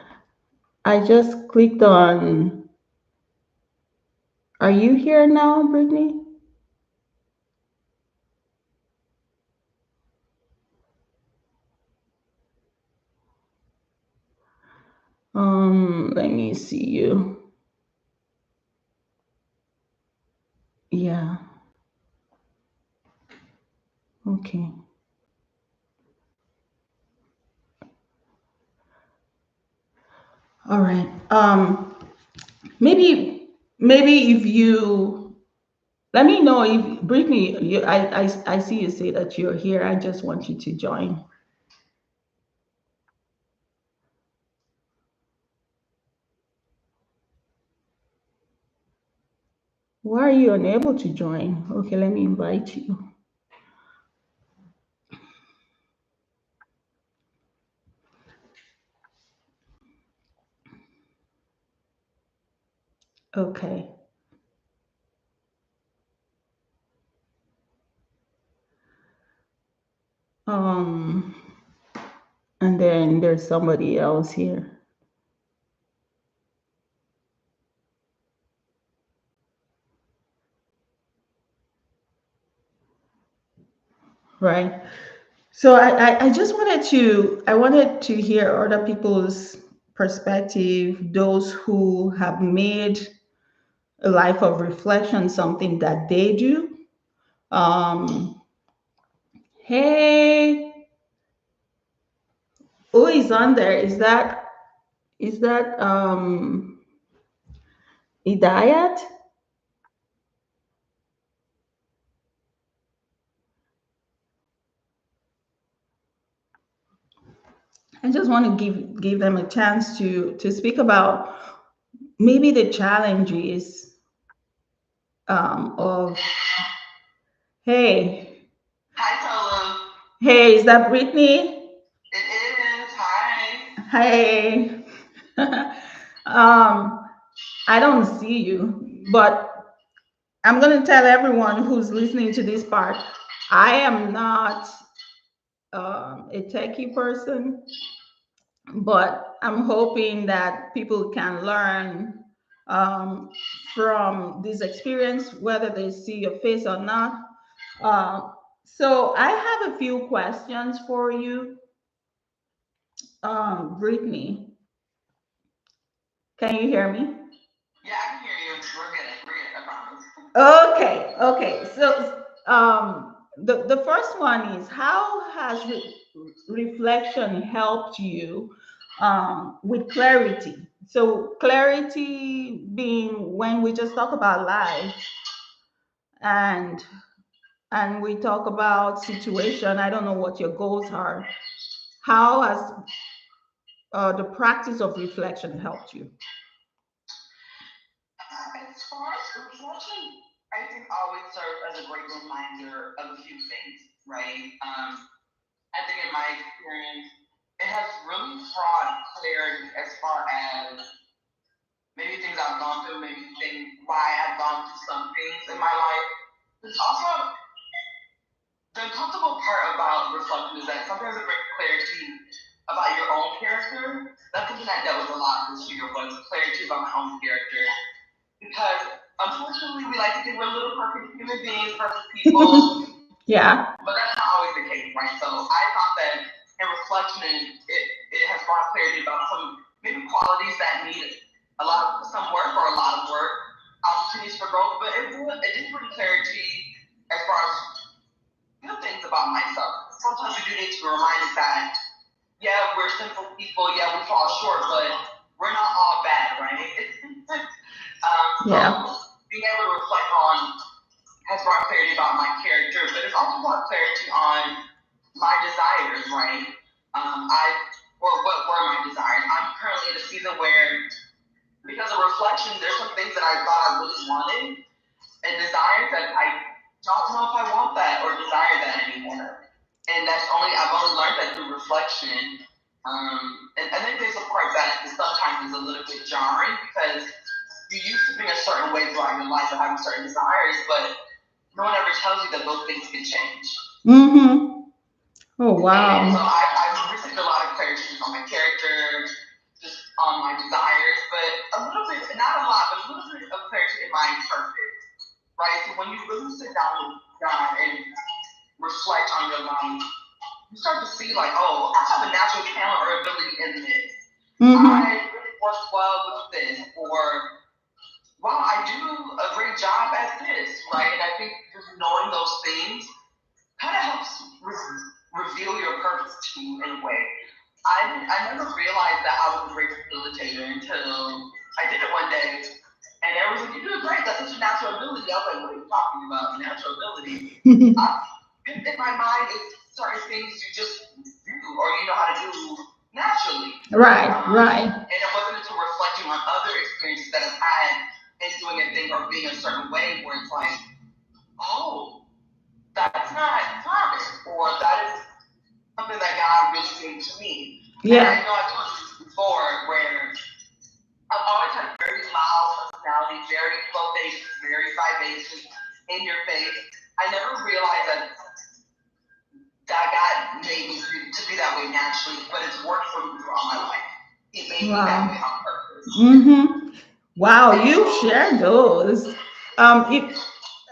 I just clicked on. Are you here now, Brittany? Let me see you. Yeah. Okay. All right. Maybe if you let me know if Brittany, I see you say that you're here. I just want you to join. Why are you unable to join? Okay, let me invite you. Okay. Um, and then there's somebody else here. Right. So I just wanted to hear other people's perspective, those who have made a life of reflection something that they do. Um, hey, who is on there? Is that Idayat? I just want to give them a chance to speak about maybe the challenges of hey. Hi, Paula. Hey, is that Brittany? It is. Hi. Hey. I don't see you, but I'm going to tell everyone who's listening to this part, I am not a techie person, but I'm hoping that people can learn um, from this experience, whether they see your face or not. Uh, so I have a few questions for you, Brittany. Can you hear me? Yeah, I can hear you. We're good. We're good. I promise. Okay, okay. So the first one is, how has reflection helped you with clarity? So clarity being when we just talk about life and we talk about situation. I don't know what your goals are. How has the practice of reflection helped you? As far as reflection, I think always serve as a great reminder of a few things, right? I think in my experience, it has really brought clarity as far as maybe things I've gone through, maybe things why I've gone through some things in my life. It's also the uncomfortable part about reflection is that sometimes it brings clarity about your own character. That's something I dealt with a lot this year was clarity about my own character. Because unfortunately we like to think we're little perfect human beings, perfect people, Yeah. but that's not always the case, right? So I thought that in reflection it has brought clarity about some maybe qualities that need a lot of some work or a lot of work, opportunities for growth, but it did bring clarity as far as good things about myself. Sometimes we do need to be reminded that, yeah, we're simple people, yeah, we fall short, but we're not all bad, right? So Yeah. being able to reflect on has brought clarity about my character, but it's also brought clarity on my desires, right? I or what were my desires? I'm currently in a season where, because of reflection, there's some things that I thought I really wanted and desires that I don't know if I want that or desire that anymore. And I've only learned that through reflection. And then there's a part that sometimes is a little bit jarring because you used to being a certain way throughout your life or having certain desires, but no one ever tells you that those things can change. Mm-hmm. Oh, And so wow. I've received a lot of clarity on my character, just on my desires, but a little bit, not a lot, but a little bit of clarity in my purpose, right? So when you really sit down with God and reflect on your life, you start to see like, oh, I have a natural talent or ability in this. Mm-hmm. I really work well with this, or wow, I do a great job at this, right? And I think just knowing those things kind of helps reveal your purpose to you in a way. I never realized that I was a great facilitator until I did it one day. And everyone was like, "You're doing great. That's such a natural ability." I was like, "What are you talking about? Natural ability?" I, in my mind, it's certain things you just do or you know how to do naturally. Right, right. And it wasn't until reflecting on other experiences that I've had in doing a thing or being a certain way where it's like, oh, that's not common, or that is something that God really gave to me. And I Yeah. know I've told you this before, where I've always had a very loud personality, very bodacious, very vivacious, in your face. I never realized that God made me to be that way naturally, but it's worked for me throughout my life. He made me that way Wow. on purpose. Mm-hmm. Wow, And you so, shared those. If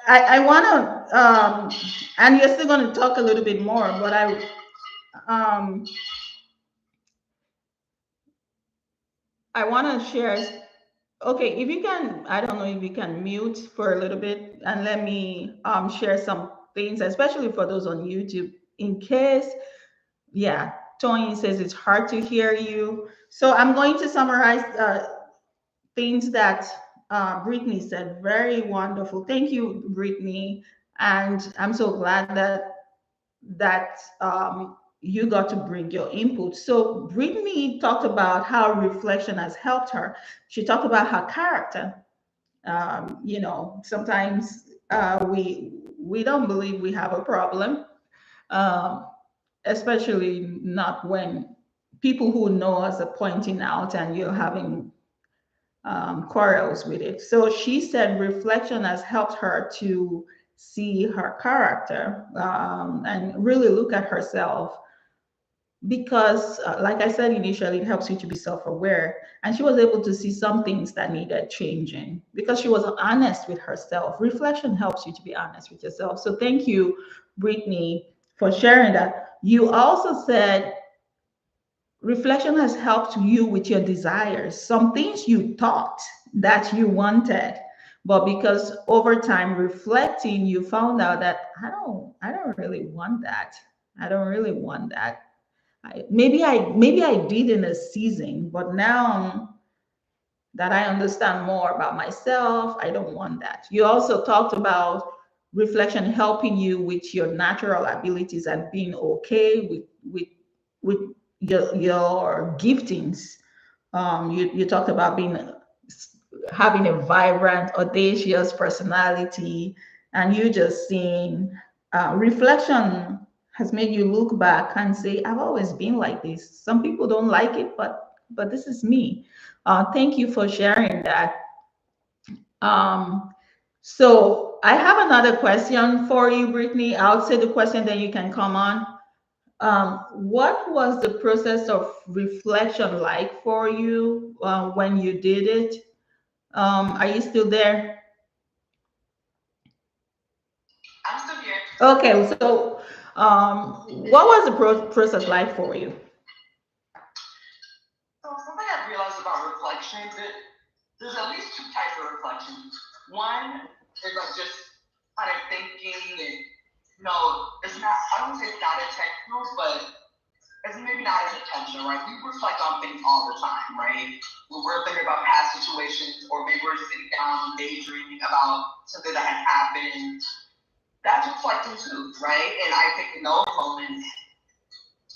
I want to, and you're still going to talk a little bit more, but um, I want to share. Okay, if you can, I don't know if you can mute for a little bit and let me share some things, especially for those on YouTube, in case. Yeah, Tony says it's hard to hear you. So I'm going to summarize things that Brittany said. Very wonderful. Thank you, Brittany. And I'm so glad that you got to bring your input. So Brittany talked about how reflection has helped her. She talked about her character. Sometimes we don't believe we have a problem, um, especially not when people who know us are pointing out and you're having quarrels with it. So she said reflection has helped her to see her character and really look at herself because, like I said initially, it helps you to be self aware. And she was able to see some things that needed changing because she was honest with herself. Reflection helps you to be honest with yourself. So thank you, Brittany, for sharing that. You also said reflection has helped you with your desires. Some things you thought that you wanted, but because over time reflecting, you found out that I don't really want that. I don't really want that. Maybe I did in a season, but now that I understand more about myself, I don't want that. You also talked about reflection helping you with your natural abilities and being okay with your giftings. You talked about having a vibrant, audacious personality, and you just seeing reflection has made you look back and say, "I've always been like this." Some people don't like it, but this is me. Thank you for sharing that. Um, so I have another question for you, Brittany. I'll say the question, then you can come on. What was the process of reflection like for you when you did it? Are you still there? I'm still here. Okay, so what was the process like for you? So something I've realized about reflection that there's at least two types of reflection. One is like just kind of thinking and it's not I don't say it's not intentional, but it's maybe not as intentional, right? We reflect on things all the time, right? When we're thinking about past situations or maybe we're sitting down daydreaming about something that has happened. That's reflecting too, right? And I think in those moments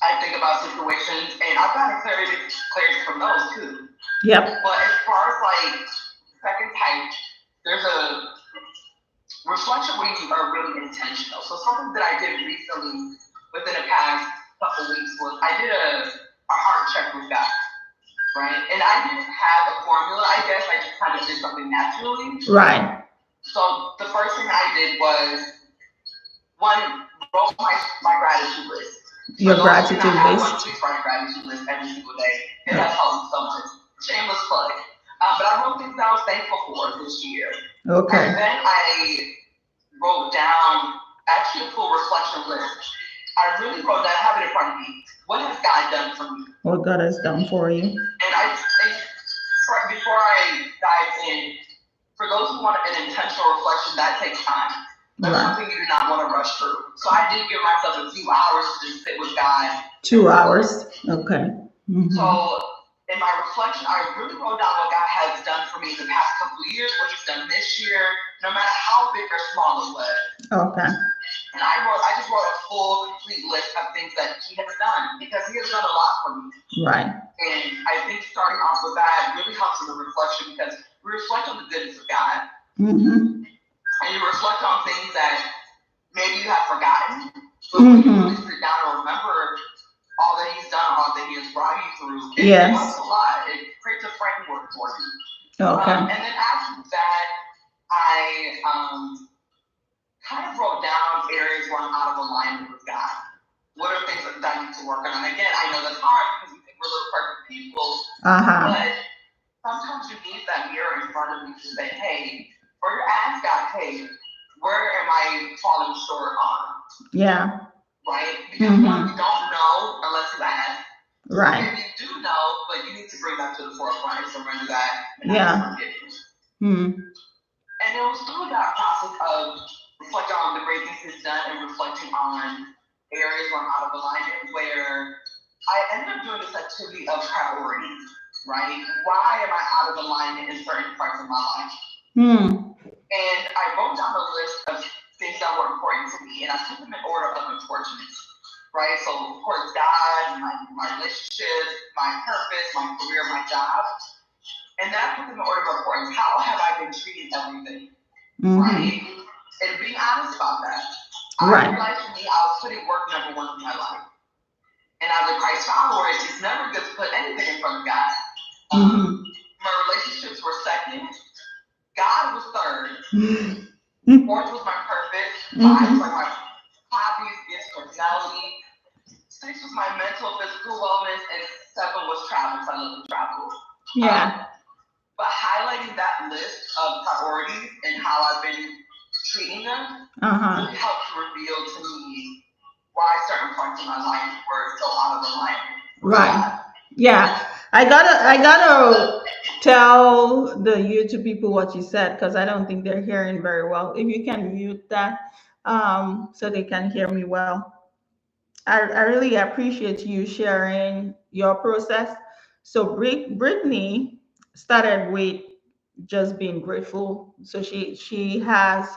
I think about situations and I've gotten clarity from those too. Yep. But as far as like second type, there's a reflection where you are really intentional. So something that I did recently within the past couple weeks was I did a heart check with God, right? And I didn't have a formula. I guess I just kind of did something naturally. Right. So the first thing I did was one, wrote my gratitude list. Your gratitude list. Please write a gratitude list every single day. It has helped so much. Shameless plug. But I wrote things that I was thankful for this year. Okay. And then I wrote down actually a full reflection list. I really wrote down, have it in front of me. What has God done for me? What God has done for you. And before I dive in, for those who want an intentional reflection, that takes time. That's something you do not want to rush through. So I did give myself a few hours to just sit with God. 2 hours. Okay. Mm-hmm. So in my reflection, I really wrote down what God has done for me in the past couple of years, what He's done this year, no matter how big or small it was. Okay. And I just wrote a full, complete list of things that He has done because He has done a lot for me. Right. And I think starting off with that really helps in the reflection because we reflect on the goodness of God. Mm-hmm. And you reflect on things that maybe you have forgotten, but when you really sit down and remember all that He's done, all that He has brought you through, it helps a lot. It creates a framework for you. Okay. And then after that, I kind of wrote down areas where I'm out of alignment with God. What are things that I need to work on? And again, I know that's hard because we think we're little perfect people, but sometimes you need that mirror in front of you to say, hey, or you ask God, hey, where am I falling short on? Yeah. Right? Because one, you don't know unless you ask. Right. Maybe you do know, but you need to bring that to the forefront and surrender that and ask for forgiveness. And it was through that process of reflecting on the great things He's done and reflecting on areas where I'm out of alignment where I ended up doing this activity of priorities. Right? Why am I out of alignment in certain parts of my life? And I wrote down a list of things that were important to me, and I put them in order of importance. Right? So, of course, God, my relationships, my purpose, my career, my job. And then I put them in order of importance. How have I been treating everything? Right? And being honest about that. I realized for me, I was putting work number one in my life. And as a Christ follower, it's never good to put anything in front of God. My relationships were second. God was third. Fourth was my purpose. Five was like my hobbies, gifts, personality. Six was my mental, physical wellness, and seven was travel. So I love to travel. Yeah. But highlighting that list of priorities and how I've been treating them really helped reveal to me why certain parts of my life were so out of alignment. Right. Yeah, I gotta tell the YouTube people what you said because I don't think they're hearing very well. If you can mute that, so they can hear me well. I really appreciate you sharing your process. So Brittany started with just being grateful. So she has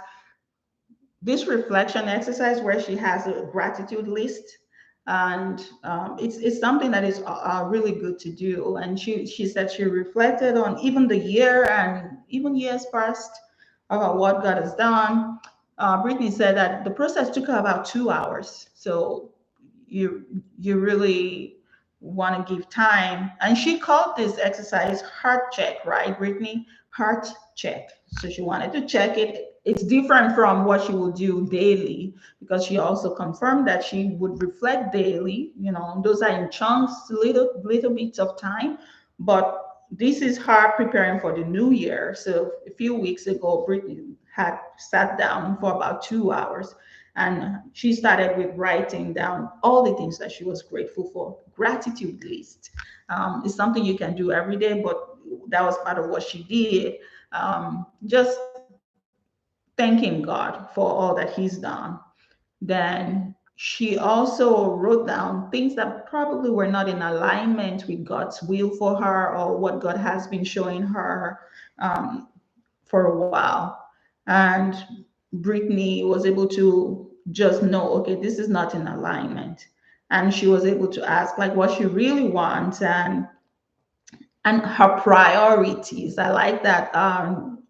this reflection exercise where she has a gratitude list, and it's something that is really good to do. And she said she reflected on even the year and even years past about what God has done. Brittany said that the process took her about 2 hours. So you you really want to give time. And she called this exercise heart check, right, Brittany? Heart check. So she wanted to check it. It's different from what she would do daily because she also confirmed that she would reflect daily. You know, those are in chunks, little bits of time. But this is her preparing for the new year. So a few weeks ago, Brittany had sat down for about 2 hours, and she started with writing down all the things that she was grateful for. Gratitude list. It's something you can do every day, but that was part of what she did. Just thanking God for all that He's done. Then she also wrote down things that probably were not in alignment with God's will for her or what God has been showing her um, for a while. And Brittany was able to just know, okay, this is not in alignment. And she was able to ask like what she really wants, and her priorities. I like that.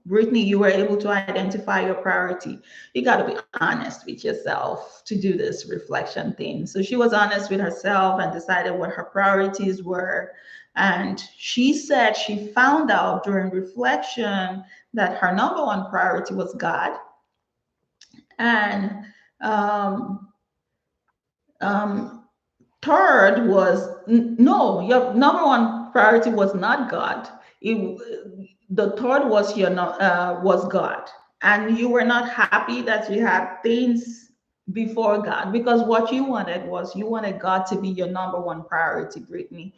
Brittany, you were able to identify your priority. You got to be honest with yourself to do this reflection thing. So she was honest with herself and decided what her priorities were. And she said she found out during reflection that her number one priority was God. And um, um, third was no, your number one priority was not God. The third was was God, and you were not happy that you had things before God because what you wanted was you wanted God to be your number one priority, Brittany.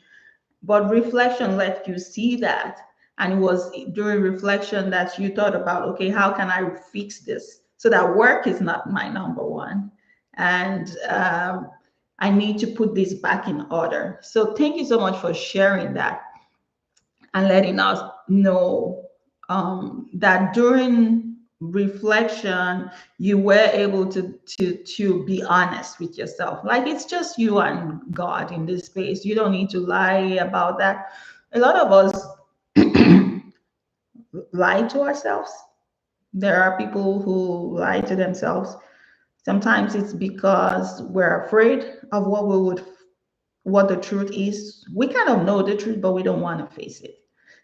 But reflection let you see that, and it was during reflection that you thought about, okay, how can I fix this so that work is not my number one, and I need to put this back in order. So thank you so much for sharing that and letting us know that during reflection you were able to be honest with yourself. Like it's just you and God in this space. You don't need to lie about that. A lot of us lie to ourselves. There are people who lie to themselves. Sometimes it's because we're afraid of what the truth is. We kind of know the truth, but we don't want to face it.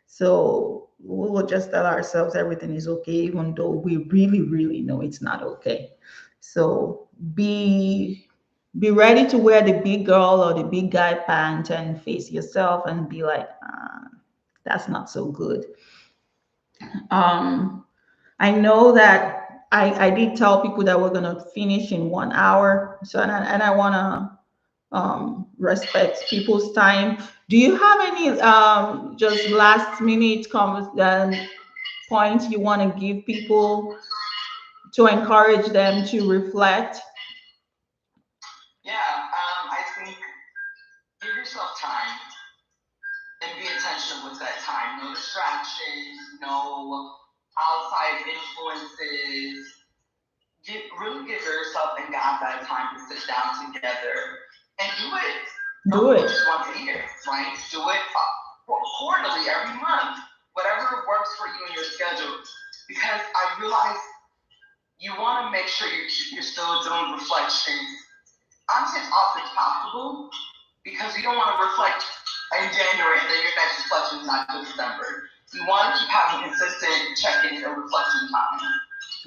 So we will just tell ourselves everything is okay, even though we really, really know it's not okay. So be ready to wear the big girl or the big guy pant and face yourself and be like, that's not so good. Um, I know that I did tell people that we're gonna finish in 1 hour. So and I wanna respect people's time. Do you have any just last minute points you want to give people to encourage them to reflect? Yeah, I think give yourself time and be intentional with that time. No distractions, no outside influences. Really give yourself and God that time to sit down together and do it. Do it. Just once a year, right? Do it quarterly, every month, whatever works for you in your schedule. Because I realize you want to make sure you're still doing reflection. Honestly, as often as possible, because you don't want to reflect in January and then your next reflection is not till December. You want to keep having consistent check-ins and reflection time.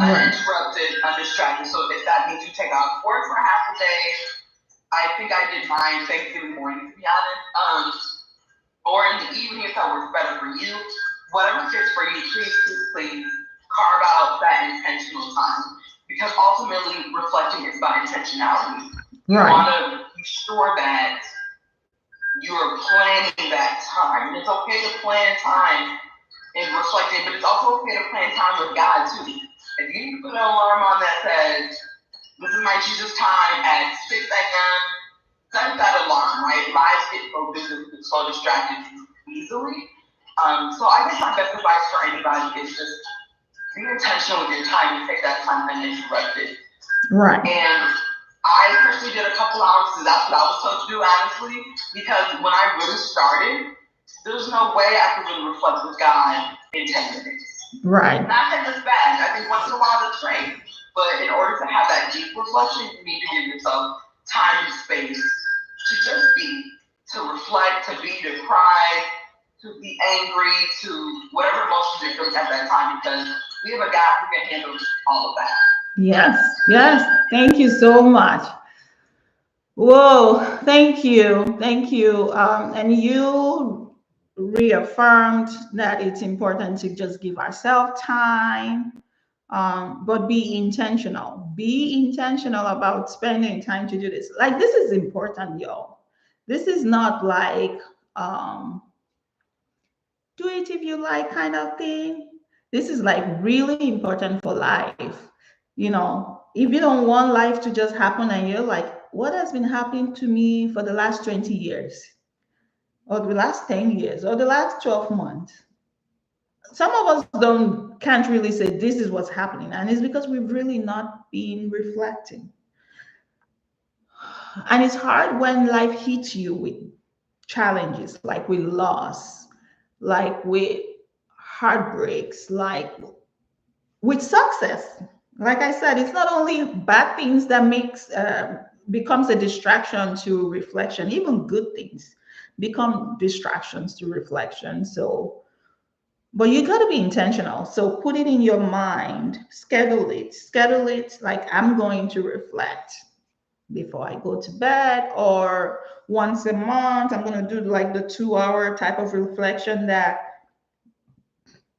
Uninterrupted, undistracted. So if that means you take off work for half a day, I think I did mine Thanksgiving morning, to be honest. Or in the evening if that works better for you. Whatever fits for you, please carve out that intentional time. Because ultimately, reflecting is about intentionality. You want to be sure that you're planning that time. And it's okay to plan time and reflecting, but it's also okay to plan time with God too. If you put an alarm on that says, this is my Jesus time at 6 a.m., set that alarm, right? Lives get so busy, so distracted easily. So I guess my best advice for anybody is just be intentional with your time and take that time and interrupt it. Right. And I personally did a couple hours because that's what I was told to do, honestly, because when I really started, there's no way I could really reflect with God in 10 minutes. Right. Not that it's bad. I think once in a while that's great. But in order to have that deep reflection, you need to give yourself time and space to just be, to reflect, to be, to cry, to be angry, to whatever emotions you're feeling at that time, because we have a God who can handle all of that. Yes. Yes. Thank you so much. Whoa. Thank you. Thank you. And you reaffirmed that it's important to just give ourselves time, but be intentional. Be intentional about spending time to do this. Like, this is important, y'all. This is not like, um, do it if you like kind of thing. This is like really important for life. If you don't want life to just happen and you're like, what has been happening to me for the last 20 years, or the last 10 years, or the last 12 months? Some of us don't can't really say this is what's happening, and it's because we've really not been reflecting. And it's hard when life hits you with challenges, like with loss, like with heartbreaks, like with success. Like I said, it's not only bad things that makes becomes a distraction to reflection. Even good things become distractions to reflection. So, but you got to be intentional. So put it in your mind, schedule it. Like, I'm going to reflect before I go to bed, or once a month I'm going to do like the 2 hour type of reflection that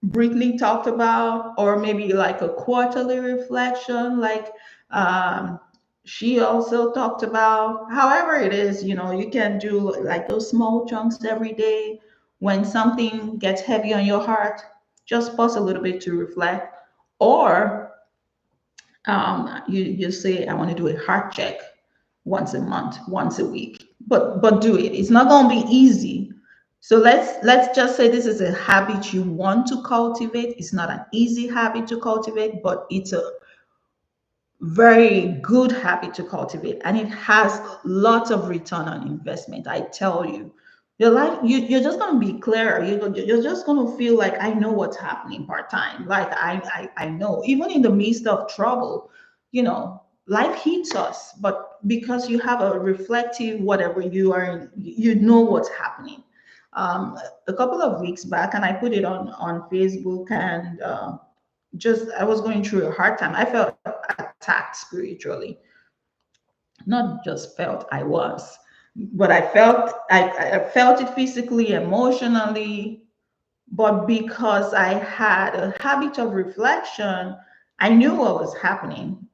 Brittany talked about, or maybe like a quarterly reflection, like um, she also talked about. However, it is, you can do like those small chunks every day. When something gets heavy on your heart, just pause a little bit to reflect, or you say, I want to do a heart check once a month, once a week, but do it. It's not going to be easy. So let's just say this is a habit you want to cultivate. It's not an easy habit to cultivate, but it's a very good habit to cultivate, and it has lots of return on investment. I tell you, your life, you're just going to be clearer. You're just going to feel like, I know what's happening part time. Like, I know, even in the midst of trouble, life hits us, but because you have a reflective whatever you are in, you know what's happening. A couple of weeks back, and I put it on Facebook, and just I was going through a hard time. I felt attacked spiritually. Not just felt, I was, but I felt it physically, emotionally. But because I had a habit of reflection, I knew what was happening.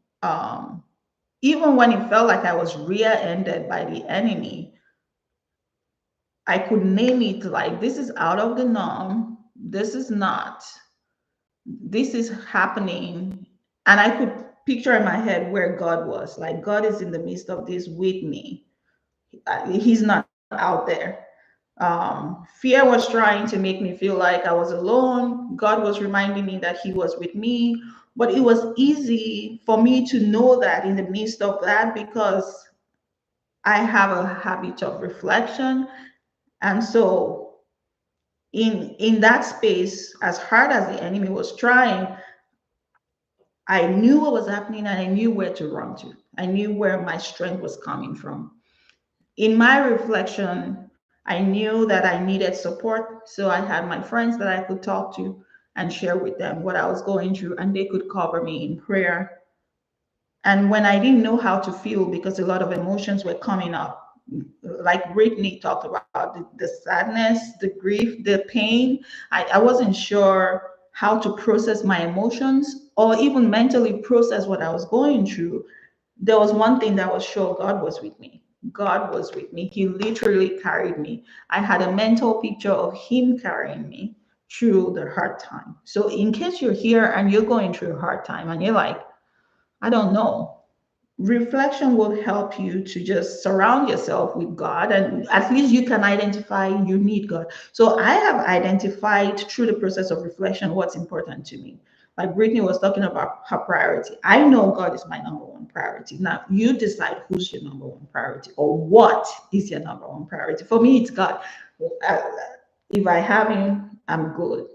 Even when it felt like I was rear-ended by the enemy, I could name it, like, this is out of the norm. This is not. This is happening. And I could picture in my head where God was. Like, God is in the midst of this with me. He's not out there. Fear was trying to make me feel like I was alone. God was reminding me that He was with me. But it was easy for me to know that in the midst of that, because I have a habit of reflection. And so in that space, as hard as the enemy was trying, I knew what was happening, and I knew where to run to. I knew where my strength was coming from. In my reflection, I knew that I needed support. So I had my friends that I could talk to and share with them what I was going through, and they could cover me in prayer. And when I didn't know how to feel, because a lot of emotions were coming up, like Brittany talked about, the sadness, the grief, the pain, I wasn't sure how to process my emotions, or even mentally process what I was going through. There was one thing that was sure: God was with me. God was with me. He literally carried me. I had a mental picture of Him carrying me through the hard time. So, in case you're here and you're going through a hard time and you're like, I don't know, reflection will help you to just surround yourself with God, and at least you can identify you need God. So I have identified through the process of reflection what's important to me. Like Brittany was talking about her priority. I know God is my number one priority. Now you decide who's your number one priority or what is your number one priority. For me, it's God. Uh, If I have Him, I'm good.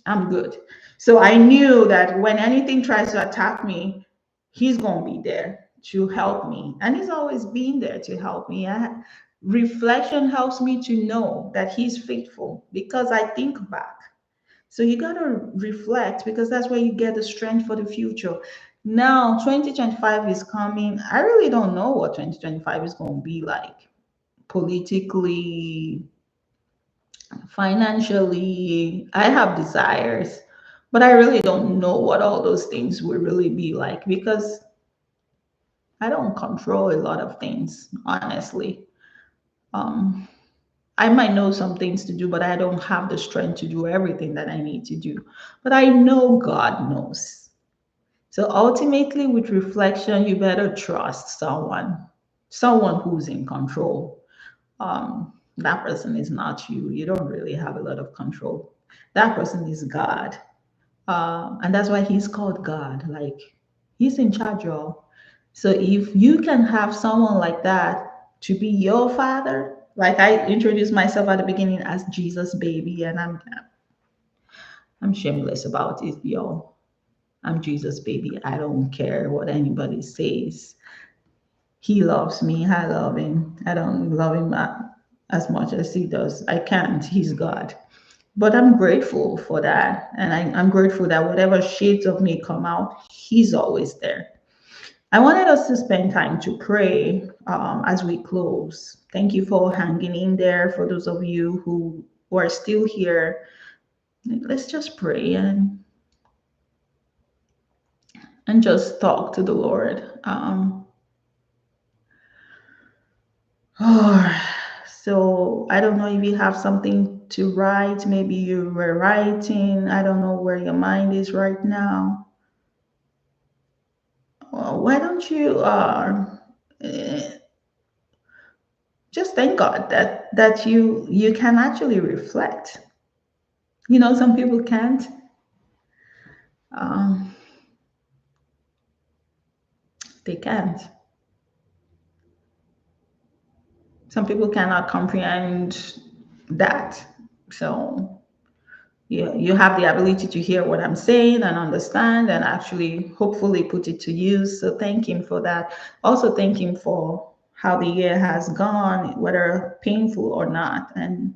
I'm good. So I knew that when anything tries to attack me, He's going to be there to help me. And He's always been there to help me. Reflection helps me to know that He's faithful because I think back. So you got to reflect because that's where you get the strength for the future. Now, 2025 is coming. I really don't know what 2025 is going to be like politically, financially. I have desires, but I really don't know what all those things will really be like because I don't control a lot of things, honestly. um I might know some things to do, but I don't have the strength to do everything that I need to do. But I know God knows. So ultimately, with reflection, you better trust someone who's in control. That person is not you. You don't really have a lot of control. That person is God. And that's why he's called God. Like he's in charge, y'all. So if you can have someone like that to be your father, like I introduced myself at the beginning as Jesus baby, and I'm shameless about it, y'all. I'm Jesus baby. I don't care what anybody says. He loves me. I love him. I don't love him as much as he does. I can't. He's God. But I'm grateful for that. And I'm grateful that whatever shades of me come out, he's always there. I wanted us to spend time to pray as we close. Thank you for hanging in there. For those of you who are still here, let's just pray and just talk to the Lord. So I don't know if you have something to write. Maybe you were writing. I don't know where your mind is right now. Why don't you eh, just thank God that you can actually reflect. You know, some people can't. Um, they can't. Some people cannot comprehend that. So you have the ability to hear what I'm saying and understand and actually hopefully put it to use. So thank Him for that. Also thank Him for how the year has gone, whether painful or not, and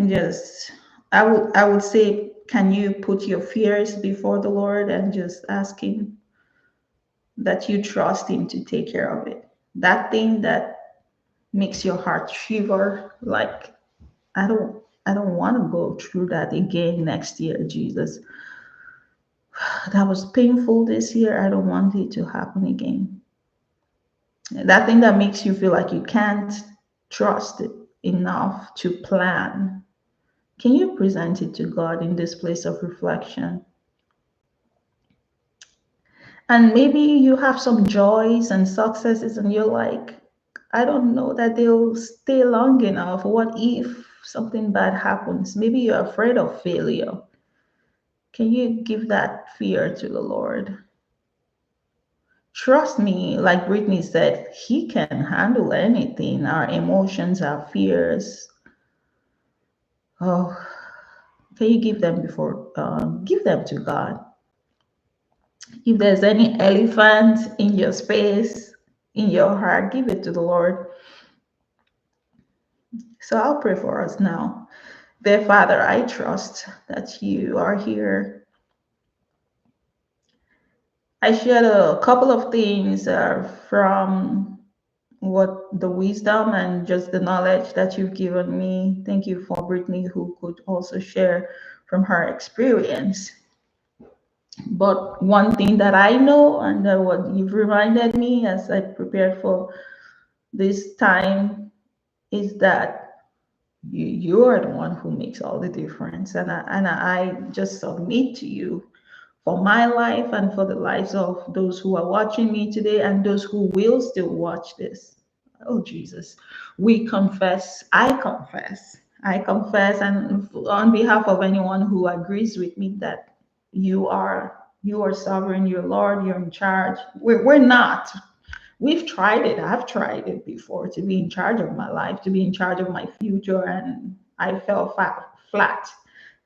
just I would say, can you put your fears before the Lord and just ask Him that you trust Him to take care of it. That thing that makes your heart shiver, like I don't want to go through that again next year, Jesus. That was painful this year. I don't want it to happen again. That thing that makes you feel like you can't trust it enough to plan. Can you present it to God in this place of reflection? And maybe you have some joys and successes, and you're like, I don't know that they'll stay long enough. What if something bad happens? Maybe you're afraid of failure. Can you give that fear to the Lord? Trust me, like Brittany said, He can handle anything, our emotions, our fears. Oh, can you give them to God? If there's any elephant in your space, in your heart, give it to the Lord. So I'll pray for us now. Dear Father, I trust that you are here. I shared a couple of things from what the wisdom and just the knowledge that you've given me. Thank you for Brittany, who could also share from her experience. But one thing that I know, and what you've reminded me as I prepared for this time is that you are the one who makes all the difference. And I just submit to you for my life and for the lives of those who are watching me today and those who will still watch this. Oh, Jesus. We confess, I confess, and on behalf of anyone who agrees with me that you are sovereign, you're Lord, you're in charge. We're not. We've tried it. I've tried it before to be in charge of my life, to be in charge of my future, and I fell flat.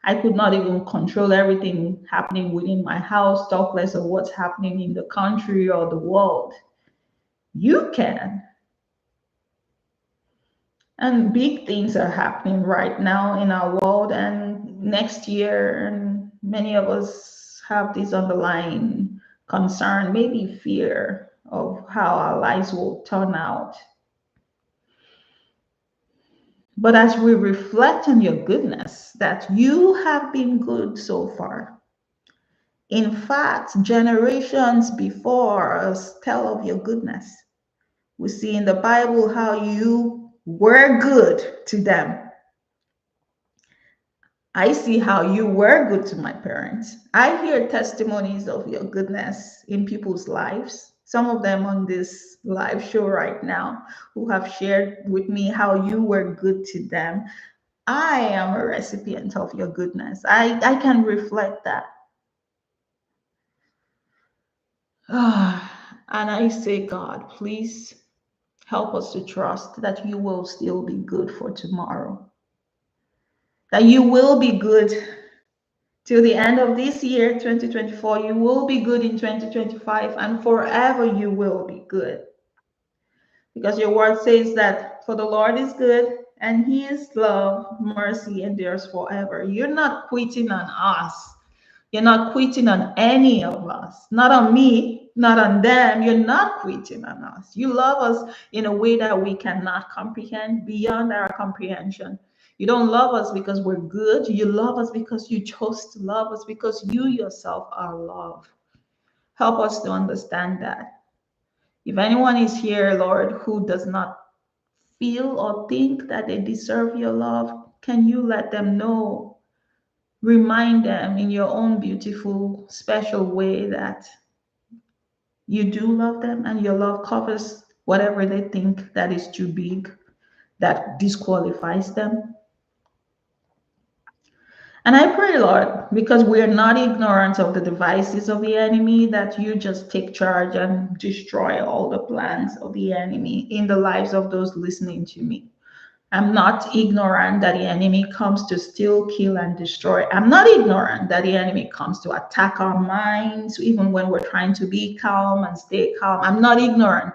I could not even control everything happening within my house, talk less of what's happening in the country or the world. You can. And big things are happening right now in our world and next year. And many of us have this underlying concern, maybe fear of how our lives will turn out. But as we reflect on your goodness, that you have been good so far. In fact, generations before us tell of your goodness. We see in the Bible how you were good to them. I see how you were good to my parents. I hear testimonies of your goodness in people's lives. Some of them on this live show right now who have shared with me how you were good to them. I am a recipient of your goodness. I can reflect that. And I say, God, please help us to trust that you will still be good for tomorrow, that you will be good till the end of this year, 2024. You will be good in 2025, and forever you will be good. Because your word says that for the Lord is good and his love, mercy endures forever. You're not quitting on us. You're not quitting on any of us, not on me, not on them. You're not quitting on us. You love us in a way that we cannot comprehend, beyond our comprehension. You don't love us because we're good. You love us because you chose to love us, because you yourself are love. Help us to understand that. If anyone is here, Lord, who does not feel or think that they deserve your love, can you let them know? Remind them in your own beautiful, special way that you do love them and your love covers whatever they think that is too big, that disqualifies them. And I pray, Lord, because we are not ignorant of the devices of the enemy, that you just take charge and destroy all the plans of the enemy in the lives of those listening to me. I'm not ignorant that the enemy comes to steal, kill, and destroy. I'm not ignorant that the enemy comes to attack our minds, even when we're trying to be calm and stay calm. I'm not ignorant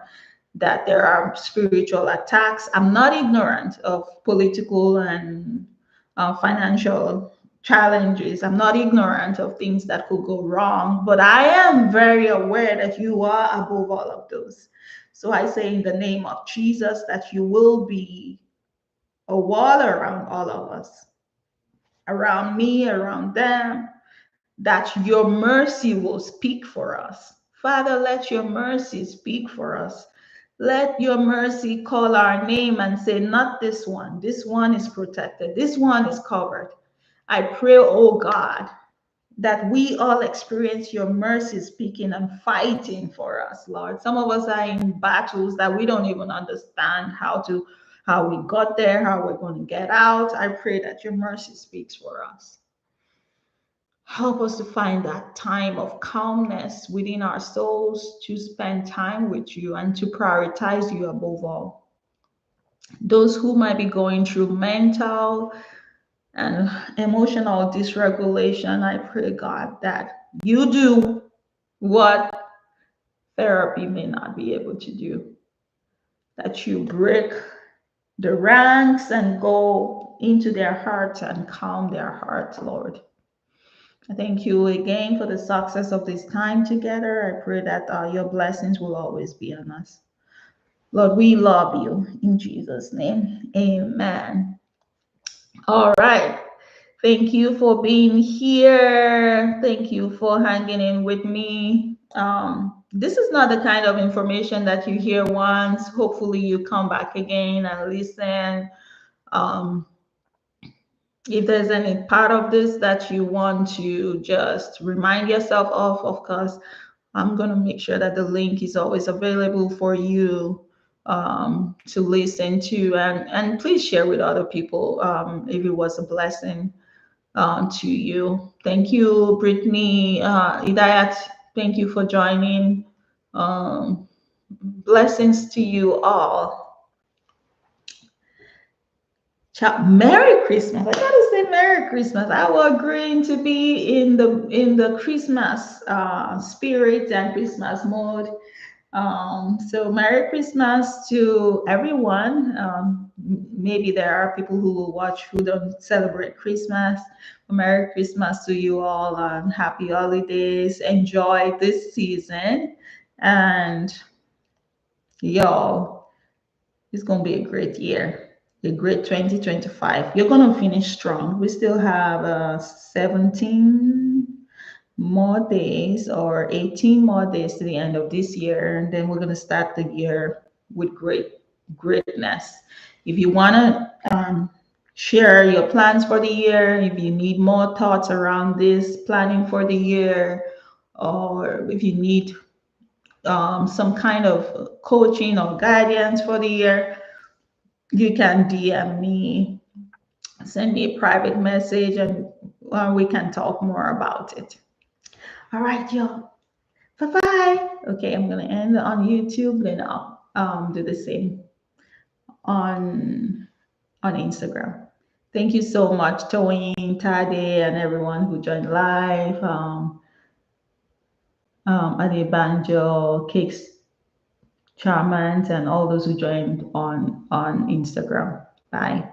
that there are spiritual attacks. I'm not ignorant of political and financial challenges. I'm not ignorant of things that could go wrong, but I am very aware that you are above all of those. So I say in the name of Jesus that you will be a wall around all of us, around me, around them, that your mercy will speak for us. Father, let your mercy speak for us. Let your mercy call our name and say, not this one. This one is protected. This one is covered. I pray, oh God, that we all experience your mercy speaking and fighting for us, Lord. Some of us are in battles that we don't even understand how we got there, how we're going to get out. I pray that your mercy speaks for us. Help us to find that time of calmness within our souls to spend time with you and to prioritize you above all. Those who might be going through mental and emotional dysregulation, I pray, God, that you do what therapy may not be able to do, that you break the ranks and go into their hearts and calm their hearts, Lord. I thank you again for the success of this time together. I pray that your blessings will always be on us. Lord, we love you in Jesus' name. Amen. All right. Thank you for being here. Thank you for hanging in with me. this is not the kind of information that you hear once. Hopefully, you come back again and listen. Um, if there's any part of this that you want to just remind yourself of course, I'm going to make sure that the link is always available for you to listen to, and please share with other people if it was a blessing to you. Thank you, Brittany, Idayat. Thank you for joining. Blessings to you all. Merry Christmas. I gotta say Merry Christmas. I was agreeing to be in the Christmas spirit and Christmas mode. So Merry Christmas to everyone. Maybe there are people who will watch who don't celebrate Christmas. Merry Christmas to you all and happy holidays. Enjoy this season. And y'all, it's gonna be a great year, a great 2025. You're gonna finish strong. We still have 17 more days or 18 more days to the end of this year, and then we're gonna start the year with greatness. If you wanna share your plans for the year, if you need more thoughts around this planning for the year, or if you need some kind of coaching or guidance for the year, you can DM me, send me a private message, and we can talk more about it. All right, y'all. Bye bye. Okay, I'm gonna end on YouTube, then I'll do the same on Instagram. Thank you so much, Toyin, Tade, and everyone who joined live. Adebanjo, Cakes, Charmant, and all those who joined on Instagram. Bye.